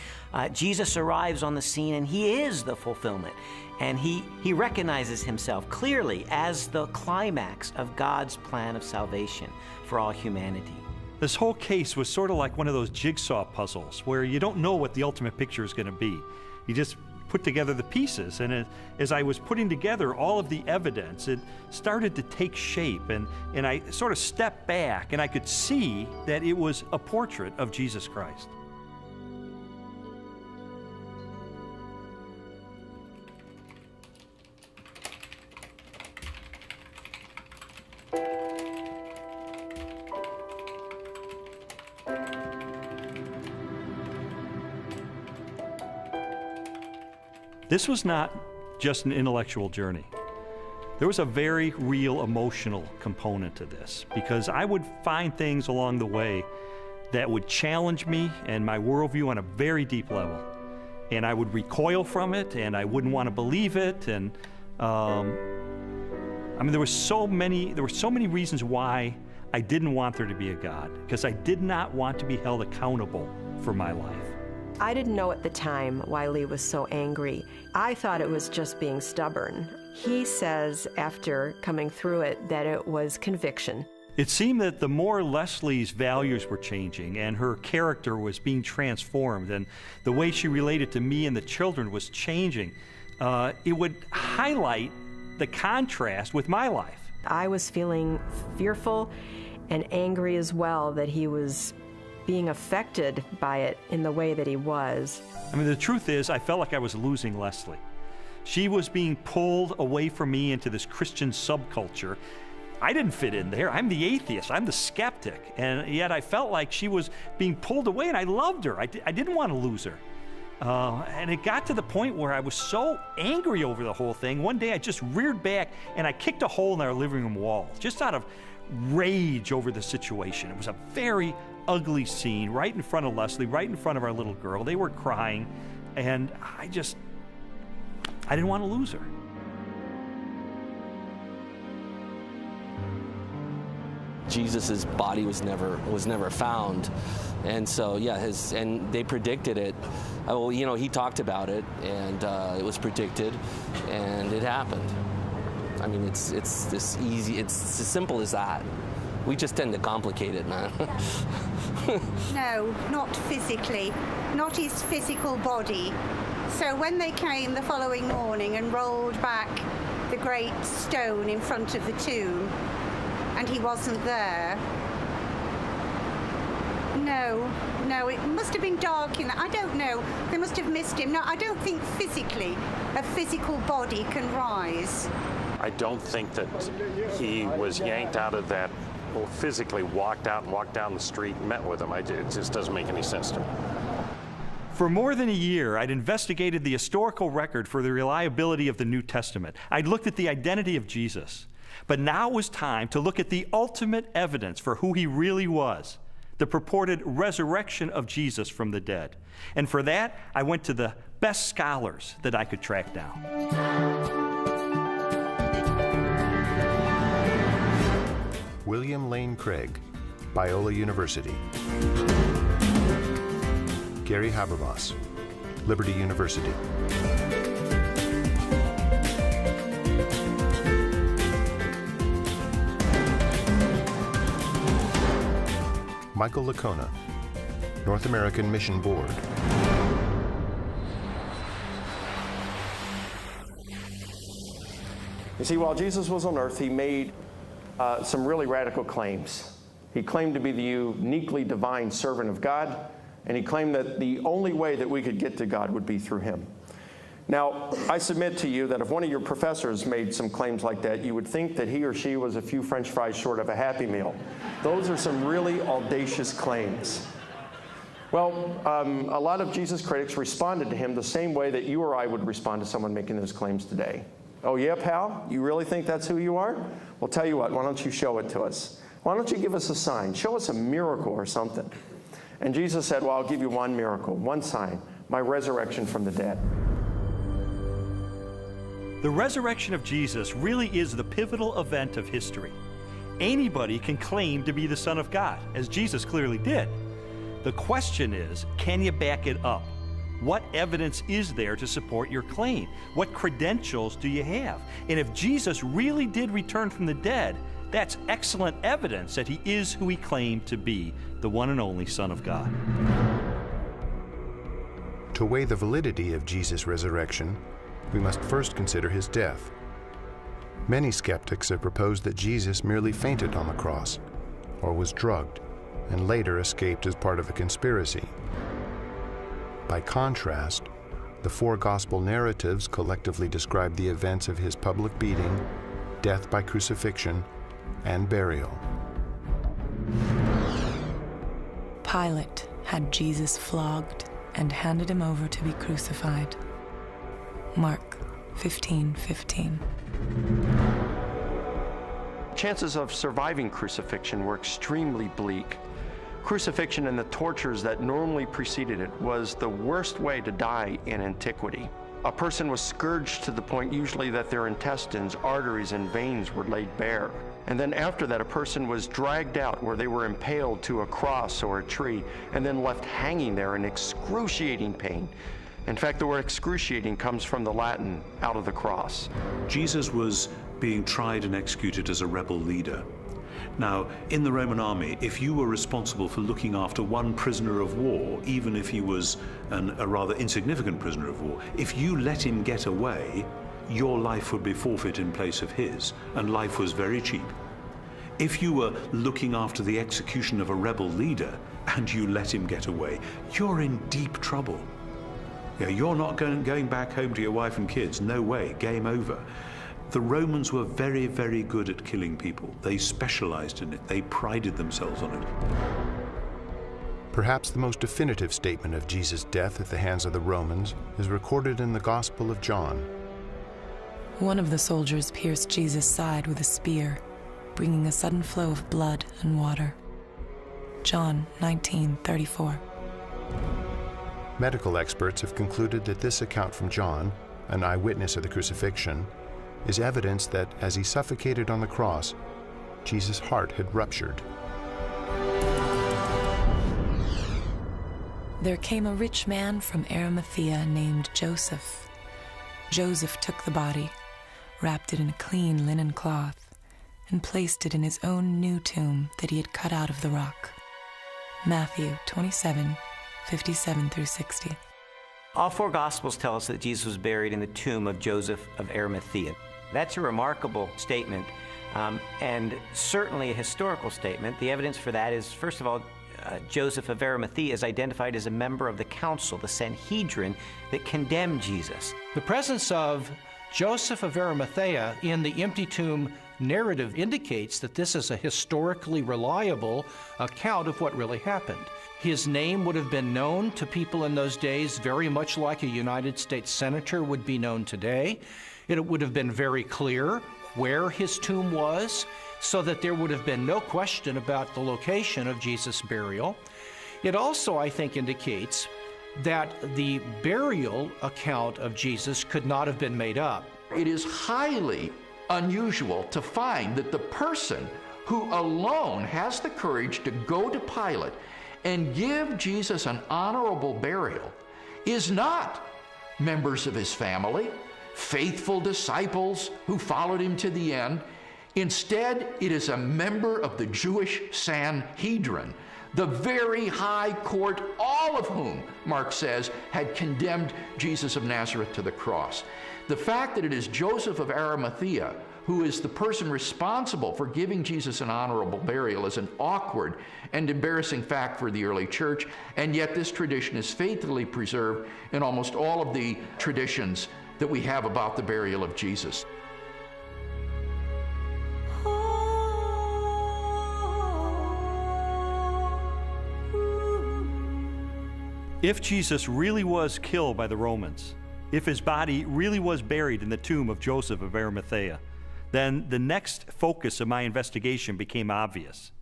Jesus arrives on the scene and he is the fulfillment. And he recognizes himself clearly as the climax of God's plan of salvation for all humanity. This whole case was sort of like one of those jigsaw puzzles where you don't know what the ultimate picture is going to be. You just put together the pieces, and as I was putting together all of the evidence, it started to take shape, and I sort of stepped back and I could see that it was a portrait of Jesus Christ. This was not just an intellectual journey. There was a very real emotional component to this, because I would find things along the way that would challenge me and my worldview on a very deep level. And I would recoil from it, and I wouldn't want to believe it. And I mean, there were so many reasons why I didn't want there to be a God, because I did not want to be held accountable for my life. I didn't know at the time why Lee was so angry. I thought it was just being stubborn. He says, after coming through it, that it was conviction. It seemed that the more Leslie's values were changing and her character was being transformed and the way she related to me and the children was changing, it would highlight the contrast with my life. I was feeling fearful and angry as well that he was being affected by it in the way that he was. I mean, the truth is, I felt like I was losing Leslie. She was being pulled away from me into this Christian subculture. I didn't fit in there. I'm the atheist. I'm the skeptic. And yet I felt like she was being pulled away, and I loved her. I didn't want to lose her. And it got to the point where I was so angry over the whole thing. One day I just reared back and I kicked a hole in our living room wall, just out of rage over the situation. It was a very ugly scene right in front of Leslie, right in front of our little girl. They were crying, and I didn't want to lose her. Jesus's body was never found. And so, yeah, and they predicted it. Well, you know, he talked about it, and it was predicted, and it happened. I mean, it's this easy. It's as simple as that. We just tend to complicate it, man. No, not physically, not his physical body. So when they came the following morning and rolled back the great stone in front of the tomb, and he wasn't there. No, it must have been dark in that. I don't know. They must have missed him. No, I don't think physically a physical body can rise. I don't think that he was yanked out of that, or physically walked out and walked down the street and met with him. It just doesn't make any sense to me. For more than a year, I'd investigated the historical record for the reliability of the New Testament. I'd looked at the identity of Jesus. But now it was time to look at the ultimate evidence for who he really was, the purported resurrection of Jesus from the dead. And for that, I went to the best scholars that I could track down. William Lane Craig, Biola University. Gary Habermas, Liberty University. Michael Licona, North American Mission Board. You see, while Jesus was on earth, he made some really radical claims. He claimed to be the uniquely divine servant of God, and he claimed that the only way that we could get to God would be through him. Now, I submit to you that if one of your professors made some claims like that, you would think that he or she was a few French fries short of a Happy Meal. Those are some really audacious claims. Well, a lot of Jesus critics responded to him the same way that you or I would respond to someone making those claims today. Oh yeah, pal? You really think that's who you are? Well, tell you what, why don't you show it to us? Why don't you give us a sign? Show us a miracle or something. And Jesus said, well, I'll give you one miracle, one sign, my resurrection from the dead. The resurrection of Jesus really is the pivotal event of history. Anybody can claim to be the Son of God, as Jesus clearly did. The question is, can you back it up? What evidence is there to support your claim? What credentials do you have? And if Jesus really did return from the dead, that's excellent evidence that he is who he claimed to be, the one and only Son of God. To weigh the validity of Jesus' resurrection, we must first consider his death. Many skeptics have proposed that Jesus merely fainted on the cross, or was drugged, and later escaped as part of a conspiracy. By contrast, the four gospel narratives collectively describe the events of his public beating, death by crucifixion, and burial. Pilate had Jesus flogged and handed him over to be crucified. Mark 15:15. Chances of surviving crucifixion were extremely bleak. Crucifixion and the tortures that normally preceded it was the worst way to die in antiquity. A person was scourged to the point usually that their intestines, arteries, and veins were laid bare. And then after that, a person was dragged out where they were impaled to a cross or a tree and then left hanging there in excruciating pain. In fact, the word excruciating comes from the Latin, out of the cross. Jesus was being tried and executed as a rebel leader. Now, in the Roman army, if you were responsible for looking after one prisoner of war, even if he was a rather insignificant prisoner of war, if you let him get away, your life would be forfeit in place of his, and life was very cheap. If you were looking after the execution of a rebel leader and you let him get away, you're in deep trouble. Yeah, you're not going back home to your wife and kids. No way, game over. The Romans were very, very good at killing people. They specialized in it. They prided themselves on it. Perhaps the most definitive statement of Jesus' death at the hands of the Romans is recorded in the Gospel of John. One of the soldiers pierced Jesus' side with a spear, bringing a sudden flow of blood and water. John 19:34. Medical experts have concluded that this account from John, an eyewitness of the crucifixion, is evidence that as he suffocated on the cross, Jesus' heart had ruptured. There came a rich man from Arimathea named Joseph. Joseph took the body, wrapped it in a clean linen cloth, and placed it in his own new tomb that he had cut out of the rock. Matthew 27, 57 through 60. All four Gospels tell us that Jesus was buried in the tomb of Joseph of Arimathea. That's a remarkable statement, and certainly a historical statement. The evidence for that is, first of all, Joseph of Arimathea is identified as a member of the council, the Sanhedrin, that condemned Jesus. The presence of Joseph of Arimathea in the empty tomb narrative indicates that this is a historically reliable account of what really happened. His name would have been known to people in those days very much like a United States senator would be known today. It would have been very clear where his tomb was, so that there would have been no question about the location of Jesus' burial. It also, I think, indicates that the burial account of Jesus could not have been made up. It is highly unusual to find that the person who alone has the courage to go to Pilate and give Jesus an honorable burial is not members of his family, faithful disciples who followed him to the end. Instead, it is a member of the Jewish Sanhedrin, the very high court, all of whom, Mark says, had condemned Jesus of Nazareth to the cross. The fact that it is Joseph of Arimathea who is the person responsible for giving Jesus an honorable burial is an awkward and embarrassing fact for the early church, and yet this tradition is faithfully preserved in almost all of the traditions that we have about the burial of Jesus. If Jesus really was killed by the Romans, if his body really was buried in the tomb of Joseph of Arimathea, then the next focus of my investigation became obvious.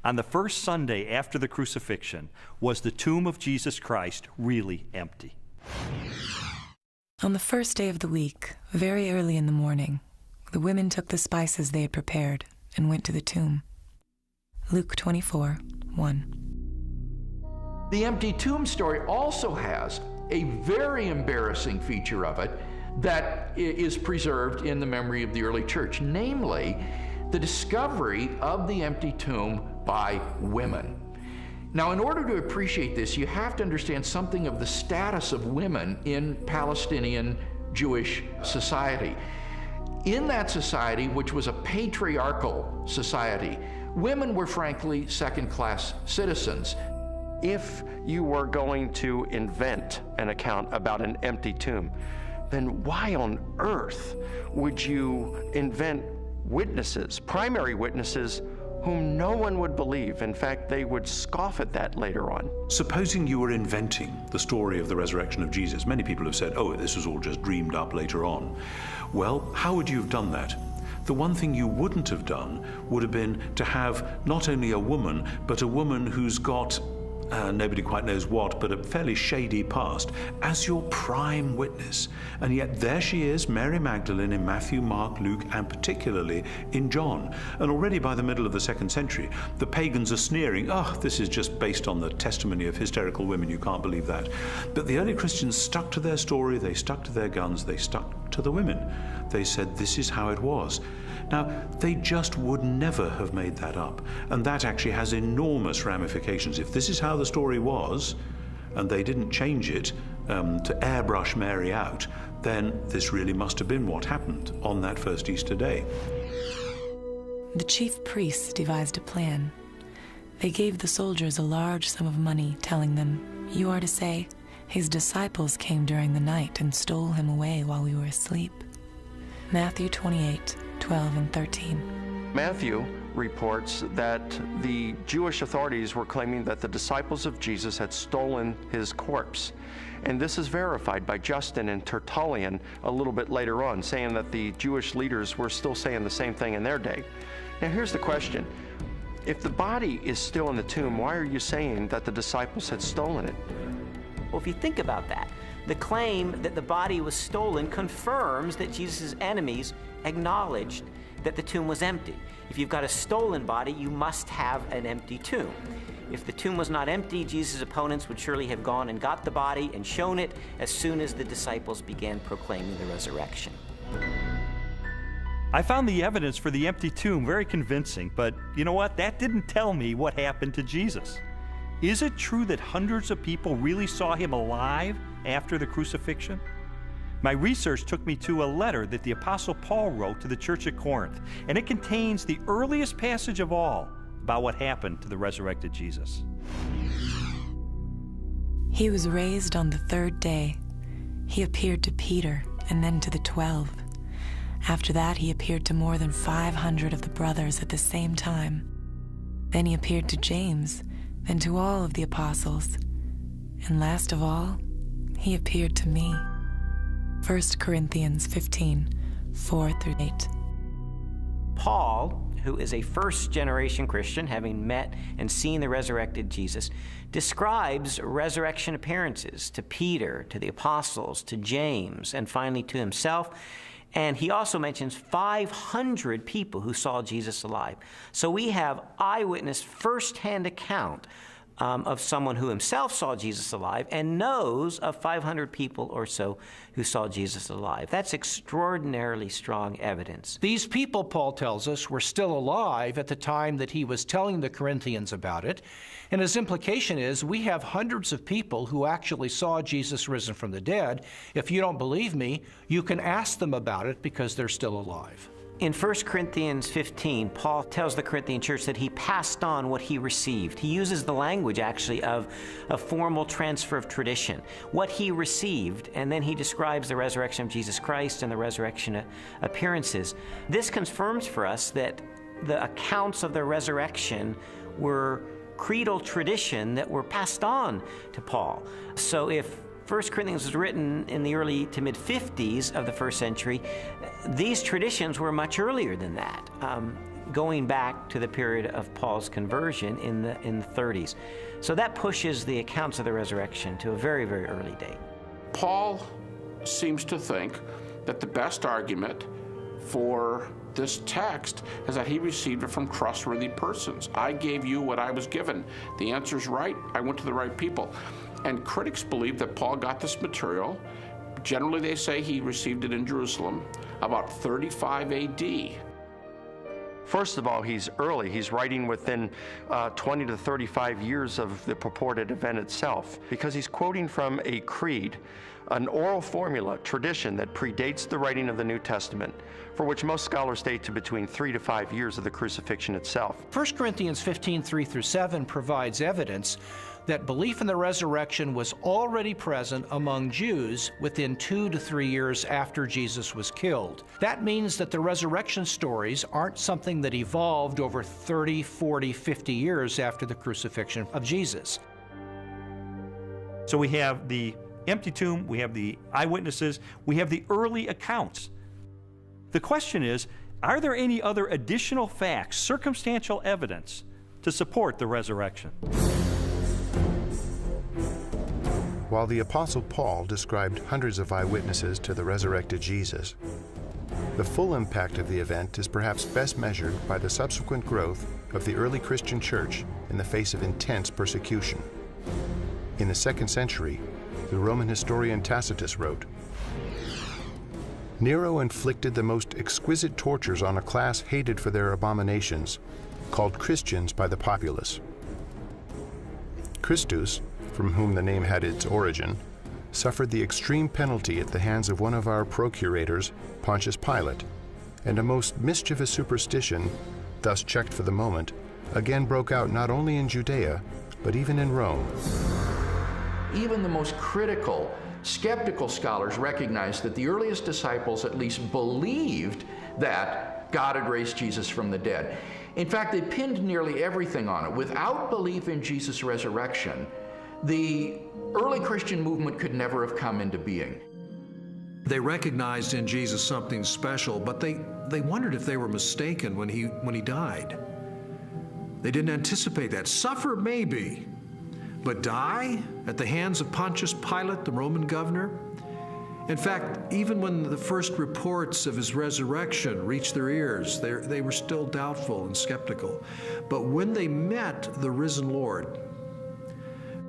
On the first Sunday after the crucifixion, was the tomb of Jesus Christ really empty? On the first day of the week, very early in the morning, the women took the spices they had prepared and went to the tomb. Luke 24, 1. The empty tomb story also has a very embarrassing feature of it that is preserved in the memory of the early church, namely the discovery of the empty tomb by women. Now, in order to appreciate this, you have to understand something of the status of women in Palestinian Jewish society. In that society, which was a patriarchal society, women were frankly second-class citizens. If you were going to invent an account about an empty tomb, then why on earth would you invent witnesses, primary witnesses, whom no one would believe? In fact, they would scoff at that later on. Supposing you were inventing the story of the resurrection of Jesus, many people have said, oh, this was all just dreamed up later on. Well, how would you have done that? The one thing you wouldn't have done would have been to have not only a woman, but a woman who's got nobody quite knows what, but a fairly shady past, as your prime witness. And yet there she is, Mary Magdalene, in Matthew, Mark, Luke, and particularly in John. And already by the middle of the 2nd century, the pagans are sneering, oh, this is just based on the testimony of hysterical women, you can't believe that. But the early Christians stuck to their story, they stuck to their guns, they stuck to the women. They said, this is how it was. Now, they just would never have made that up. And that actually has enormous ramifications. If this is how the story was, and they didn't change it to airbrush Mary out, then this really must have been what happened on that first Easter day. The chief priests devised a plan. They gave the soldiers a large sum of money, telling them, you are to say, his disciples came during the night and stole him away while we were asleep. Matthew 28, 12 and 13. Matthew reports that the Jewish authorities were claiming that the disciples of Jesus had stolen his corpse. And this is verified by Justin and Tertullian a little bit later on, saying that the Jewish leaders were still saying the same thing in their day. Now here's the question. If the body is still in the tomb, why are you saying that the disciples had stolen it? Well, if you think about that, the claim that the body was stolen confirms that Jesus' enemies acknowledged that the tomb was empty. If you've got a stolen body, you must have an empty tomb. If the tomb was not empty, Jesus' opponents would surely have gone and got the body and shown it as soon as the disciples began proclaiming the resurrection. I found the evidence for the empty tomb very convincing, but you know what? That didn't tell me what happened to Jesus. Is it true that hundreds of people really saw him alive after the crucifixion? My research took me to a letter that the Apostle Paul wrote to the church at Corinth, and it contains the earliest passage of all about what happened to the resurrected Jesus. He was raised on the third day. He appeared to Peter and then to the 12. After that, he appeared to more than 500 of the brothers at the same time. Then he appeared to James, then to all of the apostles. And last of all, he appeared to me. 1 Corinthians 15, 4-8. Paul, who is a first-generation Christian, having met and seen the resurrected Jesus, describes resurrection appearances to Peter, to the apostles, to James, and finally to himself. And he also mentions 500 people who saw Jesus alive. So we have eyewitness first-hand account of someone who himself saw Jesus alive and knows of 500 people or so who saw Jesus alive. That's extraordinarily strong evidence. These people, Paul tells us, were still alive at the time that he was telling the Corinthians about it. And his implication is we have hundreds of people who actually saw Jesus risen from the dead. If you don't believe me, you can ask them about it because they're still alive. In 1 Corinthians 15, Paul tells the Corinthian church that he passed on what he received. He uses the language, actually, of a formal transfer of tradition. What he received, and then he describes the resurrection of Jesus Christ and the resurrection appearances. This confirms for us that the accounts of the resurrection were creedal tradition that were passed on to Paul. So if 1 Corinthians was written in the early to mid-50s of the first century, these traditions were much earlier than that, going back to the period of Paul's conversion in the 30s. So that pushes the accounts of the resurrection to a very, very early date. Paul seems to think that the best argument for this text is that he received it from trustworthy persons. I gave you what I was given. The answer's right. I went to the right people. And critics believe that Paul got this material. Generally, they say he received it in Jerusalem about 35 AD. First of all, he's early. He's writing within 20 to 35 years of the purported event itself, because he's quoting from a creed, an oral formula, tradition that predates the writing of the New Testament, for which most scholars date to between 3 to 5 years of the crucifixion itself. 1 Corinthians 15, 3-7 provides evidence that belief in the resurrection was already present among Jews within 2 to 3 years after Jesus was killed. That means that the resurrection stories aren't something that evolved over 30, 40, 50 years after the crucifixion of Jesus. So we have the empty tomb, we have the eyewitnesses, we have the early accounts. The question is, are there any other additional facts, circumstantial evidence, to support the resurrection? While the Apostle Paul described hundreds of eyewitnesses to the resurrected Jesus, the full impact of the event is perhaps best measured by the subsequent growth of the early Christian church in the face of intense persecution. In the 2nd century, the Roman historian Tacitus wrote, "Nero inflicted the most exquisite tortures on a class hated for their abominations, called Christians by the populace. Christus, from whom the name had its origin, suffered the extreme penalty at the hands of one of our procurators, Pontius Pilate, and a most mischievous superstition, thus checked for the moment, again broke out not only in Judea, but even in Rome." Even the most critical, skeptical scholars recognize that the earliest disciples at least believed that God had raised Jesus from the dead. In fact, they pinned nearly everything on it. Without belief in Jesus' resurrection, the early Christian movement could never have come into being. They recognized in Jesus something special, but they wondered if they were mistaken when he died. They didn't anticipate that. Suffer maybe, but die at the hands of Pontius Pilate, the Roman governor? In fact, even when the first reports of his resurrection reached their ears, they were still doubtful and skeptical. But when they met the risen Lord,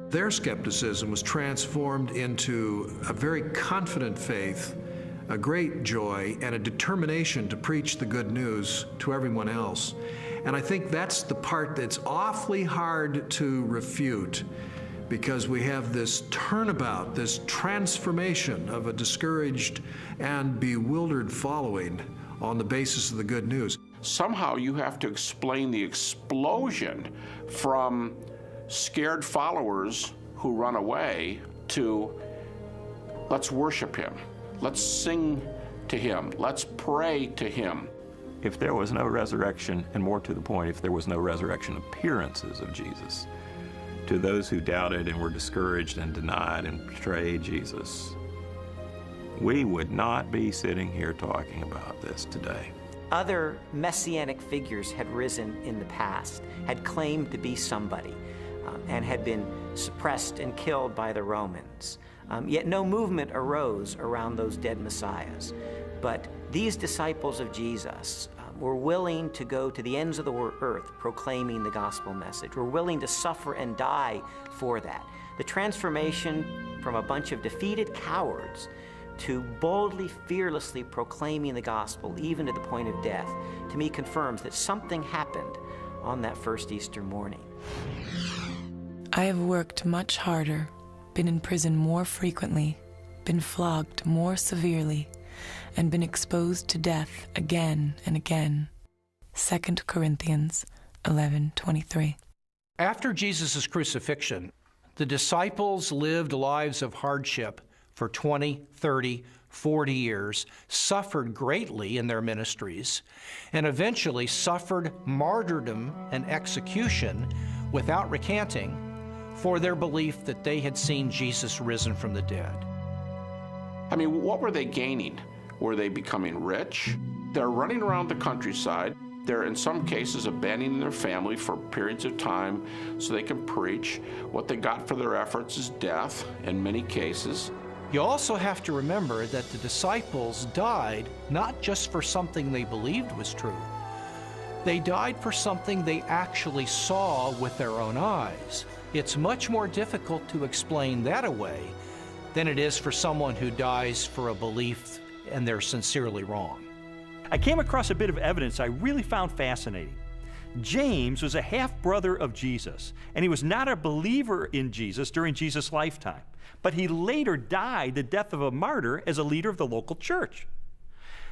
their skepticism was transformed into a very confident faith, a great joy, and a determination to preach the good news to everyone else. And I think that's the part that's awfully hard to refute, because we have this turnabout, this transformation of a discouraged and bewildered following on the basis of the good news. Somehow you have to explain the explosion from scared followers who run away to let's worship him, let's sing to him, let's pray to him. If there was no resurrection, and more to the point, if there was no resurrection appearances of Jesus, to those who doubted and were discouraged and denied and betrayed Jesus, we would not be sitting here talking about this today. Other messianic figures had risen in the past, had claimed to be somebody, and had been suppressed and killed by the Romans. Yet no movement arose around those dead messiahs. But these disciples of Jesus were willing to go to the ends of the earth proclaiming the gospel message. Were willing to suffer and die for that. The transformation from a bunch of defeated cowards to boldly, fearlessly proclaiming the gospel, even to the point of death, to me confirms that something happened on that first Easter morning. I have worked much harder, been in prison more frequently, been flogged more severely, and been exposed to death again and again. 2 Corinthians 11:23. After Jesus' crucifixion, the disciples lived lives of hardship for 20, 30, 40 years, suffered greatly in their ministries, and eventually suffered martyrdom and execution without recanting for their belief that they had seen Jesus risen from the dead. I mean, what were they gaining? Were they becoming rich? They're running around the countryside. They're, in some cases, abandoning their family for periods of time so they can preach. What they got for their efforts is death, in many cases. You also have to remember that the disciples died not just for something they believed was true. They died for something they actually saw with their own eyes. It's much more difficult to explain that away than it is for someone who dies for a belief and they're sincerely wrong. I came across a bit of evidence I really found fascinating. James was a half-brother of Jesus, and he was not a believer in Jesus during Jesus' lifetime, but he later died the death of a martyr as a leader of the local church.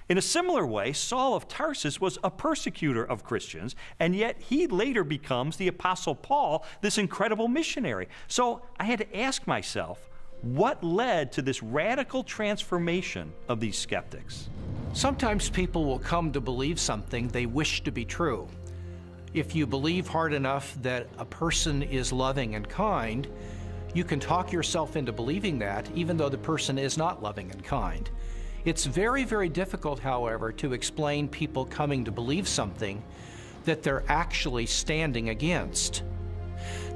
In a similar way, Saul of Tarsus was a persecutor of Christians, and yet he later becomes the Apostle Paul, this incredible missionary. So I had to ask myself, what led to this radical transformation of these skeptics? Sometimes people will come to believe something they wish to be true. If you believe hard enough that a person is loving and kind, you can talk yourself into believing that, even though the person is not loving and kind. It's very, very difficult, however, to explain people coming to believe something that they're actually standing against.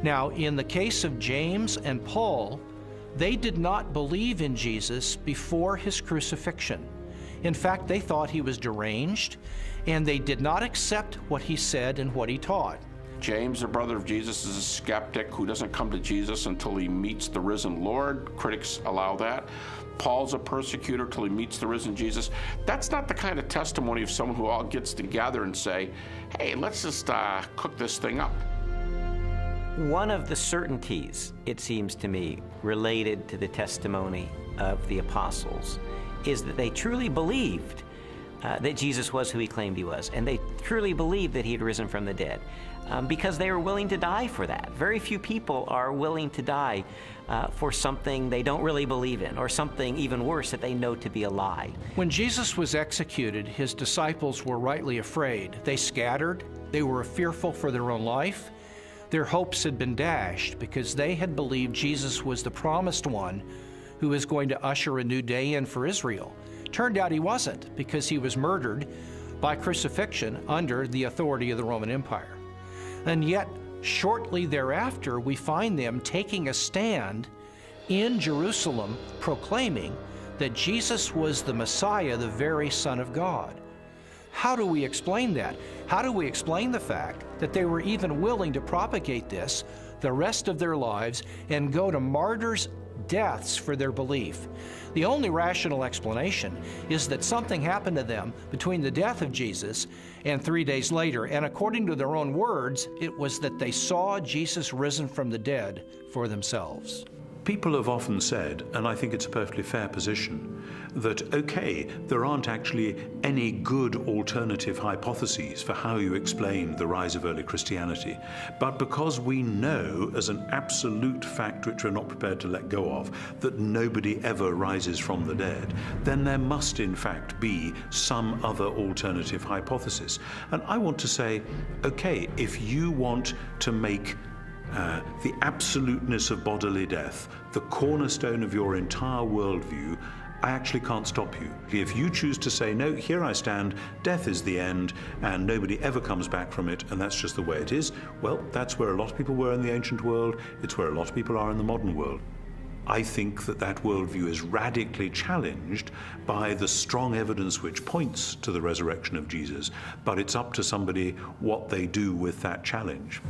Now, in the case of James and Paul, they did not believe in Jesus before his crucifixion. In fact, they thought he was deranged, and they did not accept what he said and what he taught. James, the brother of Jesus, is a skeptic who doesn't come to Jesus until he meets the risen Lord. Critics allow that. Paul's a persecutor till he meets the risen Jesus. That's not the kind of testimony of someone who all gets together and say, hey, let's just cook this thing up. One of the certainties, it seems to me, related to the testimony of the apostles is that they truly believed that Jesus was who he claimed he was, and they truly believed that he had risen from the dead because they were willing to die for that. Very few people are willing to die for something they don't really believe in, or something even worse that they know to be a lie. When Jesus was executed, his disciples were rightly afraid. They scattered, they were fearful for their own life. Their hopes had been dashed because they had believed Jesus was the promised one who was going to usher a new day in for Israel. Turned out he wasn't, because he was murdered by crucifixion under the authority of the Roman Empire. And yet, shortly thereafter, we find them taking a stand in Jerusalem proclaiming that Jesus was the Messiah, the very Son of God. How do we explain that? How do we explain the fact that they were even willing to propagate this the rest of their lives and go to martyrs' deaths for their belief? The only rational explanation is that something happened to them between the death of Jesus and 3 days later, and according to their own words, it was that they saw Jesus risen from the dead for themselves. People have often said, and I think it's a perfectly fair position, that okay, there aren't actually any good alternative hypotheses for how you explain the rise of early Christianity, but because we know as an absolute fact which we're not prepared to let go of, that nobody ever rises from the dead, then there must in fact be some other alternative hypothesis. And I want to say, okay, if you want to make the absoluteness of bodily death the cornerstone of your entire worldview, I actually can't stop you. If you choose to say, no, here I stand, death is the end, and nobody ever comes back from it, and that's just the way it is, well, that's where a lot of people were in the ancient world, it's where a lot of people are in the modern world. I think that that worldview is radically challenged by the strong evidence which points to the resurrection of Jesus, but it's up to somebody what they do with that challenge.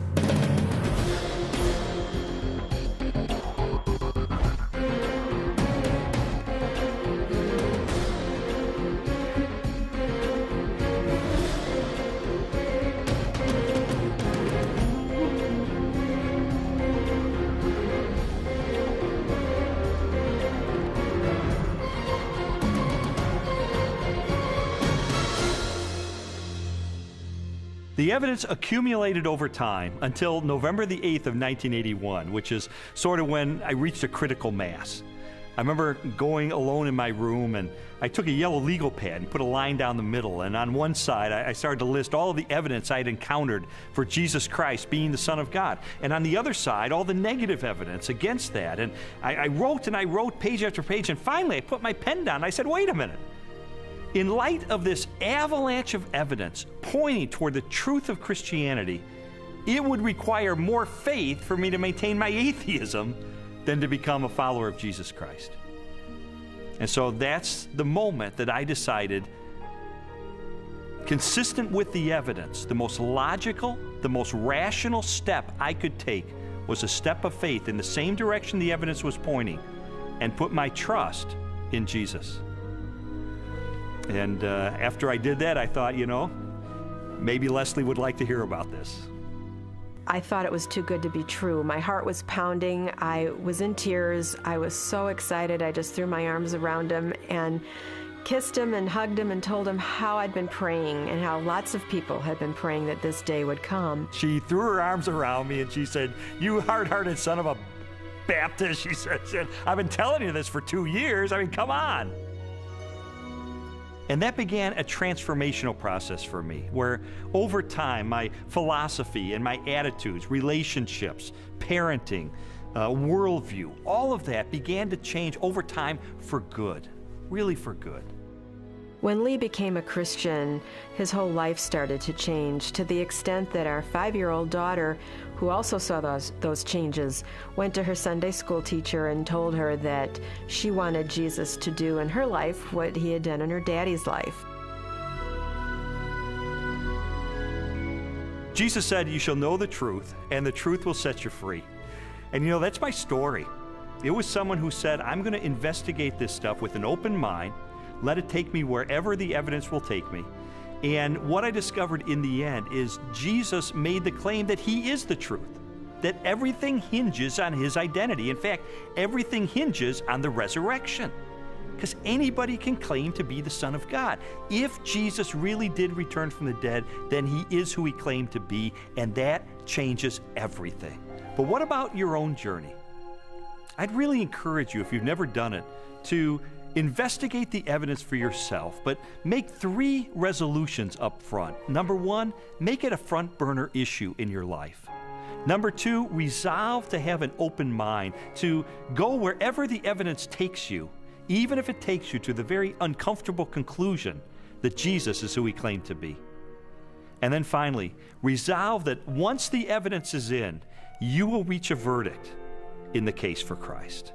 The evidence accumulated over time until November the 8th of 1981, which is sort of when I reached a critical mass. I remember going alone in my room, and I took a yellow legal pad and put a line down the middle, and on one side I started to list all of the evidence I had encountered for Jesus Christ being the Son of God, and on the other side all the negative evidence against that. And I wrote and I wrote page after page, and finally I put my pen down and I said, wait a minute. In light of this avalanche of evidence pointing toward the truth of Christianity, it would require more faith for me to maintain my atheism than to become a follower of Jesus Christ. And so that's the moment that I decided, consistent with the evidence, the most logical, the most rational step I could take was a step of faith in the same direction the evidence was pointing, and put my trust in Jesus. And after I did that, I thought, you know, maybe Leslie would like to hear about this. I thought it was too good to be true. My heart was pounding. I was in tears. I was so excited. I just threw my arms around him and kissed him and hugged him and told him how I'd been praying and how lots of people had been praying that this day would come. She threw her arms around me and she said, "You hard-hearted son of a Baptist," she said, "I've been telling you this for 2 years. I mean, come on." And that began a transformational process for me, where over time my philosophy and my attitudes, relationships, parenting, worldview, all of that began to change over time for good, really for good. When Lee became a Christian, his whole life started to change, to the extent that our 5-year-old daughter, who also saw those changes, went to her Sunday school teacher and told her that she wanted Jesus to do in her life what he had done in her daddy's life. Jesus said, "You shall know the truth, and the truth will set you free." And you know, that's my story. It was someone who said, I'm going to investigate this stuff with an open mind, let it take me wherever the evidence will take me. And what I discovered in the end is Jesus made the claim that he is the truth, that everything hinges on his identity. In fact, everything hinges on the resurrection, because anybody can claim to be the Son of God. If Jesus really did return from the dead, then he is who he claimed to be, and that changes everything. But what about your own journey? I'd really encourage you, if you've never done it, to investigate the evidence for yourself, but make 3 resolutions up front. Number 1, make it a front burner issue in your life. Number 2, resolve to have an open mind, to go wherever the evidence takes you, even if it takes you to the very uncomfortable conclusion that Jesus is who he claimed to be. And then finally, resolve that once the evidence is in, you will reach a verdict in the case for Christ.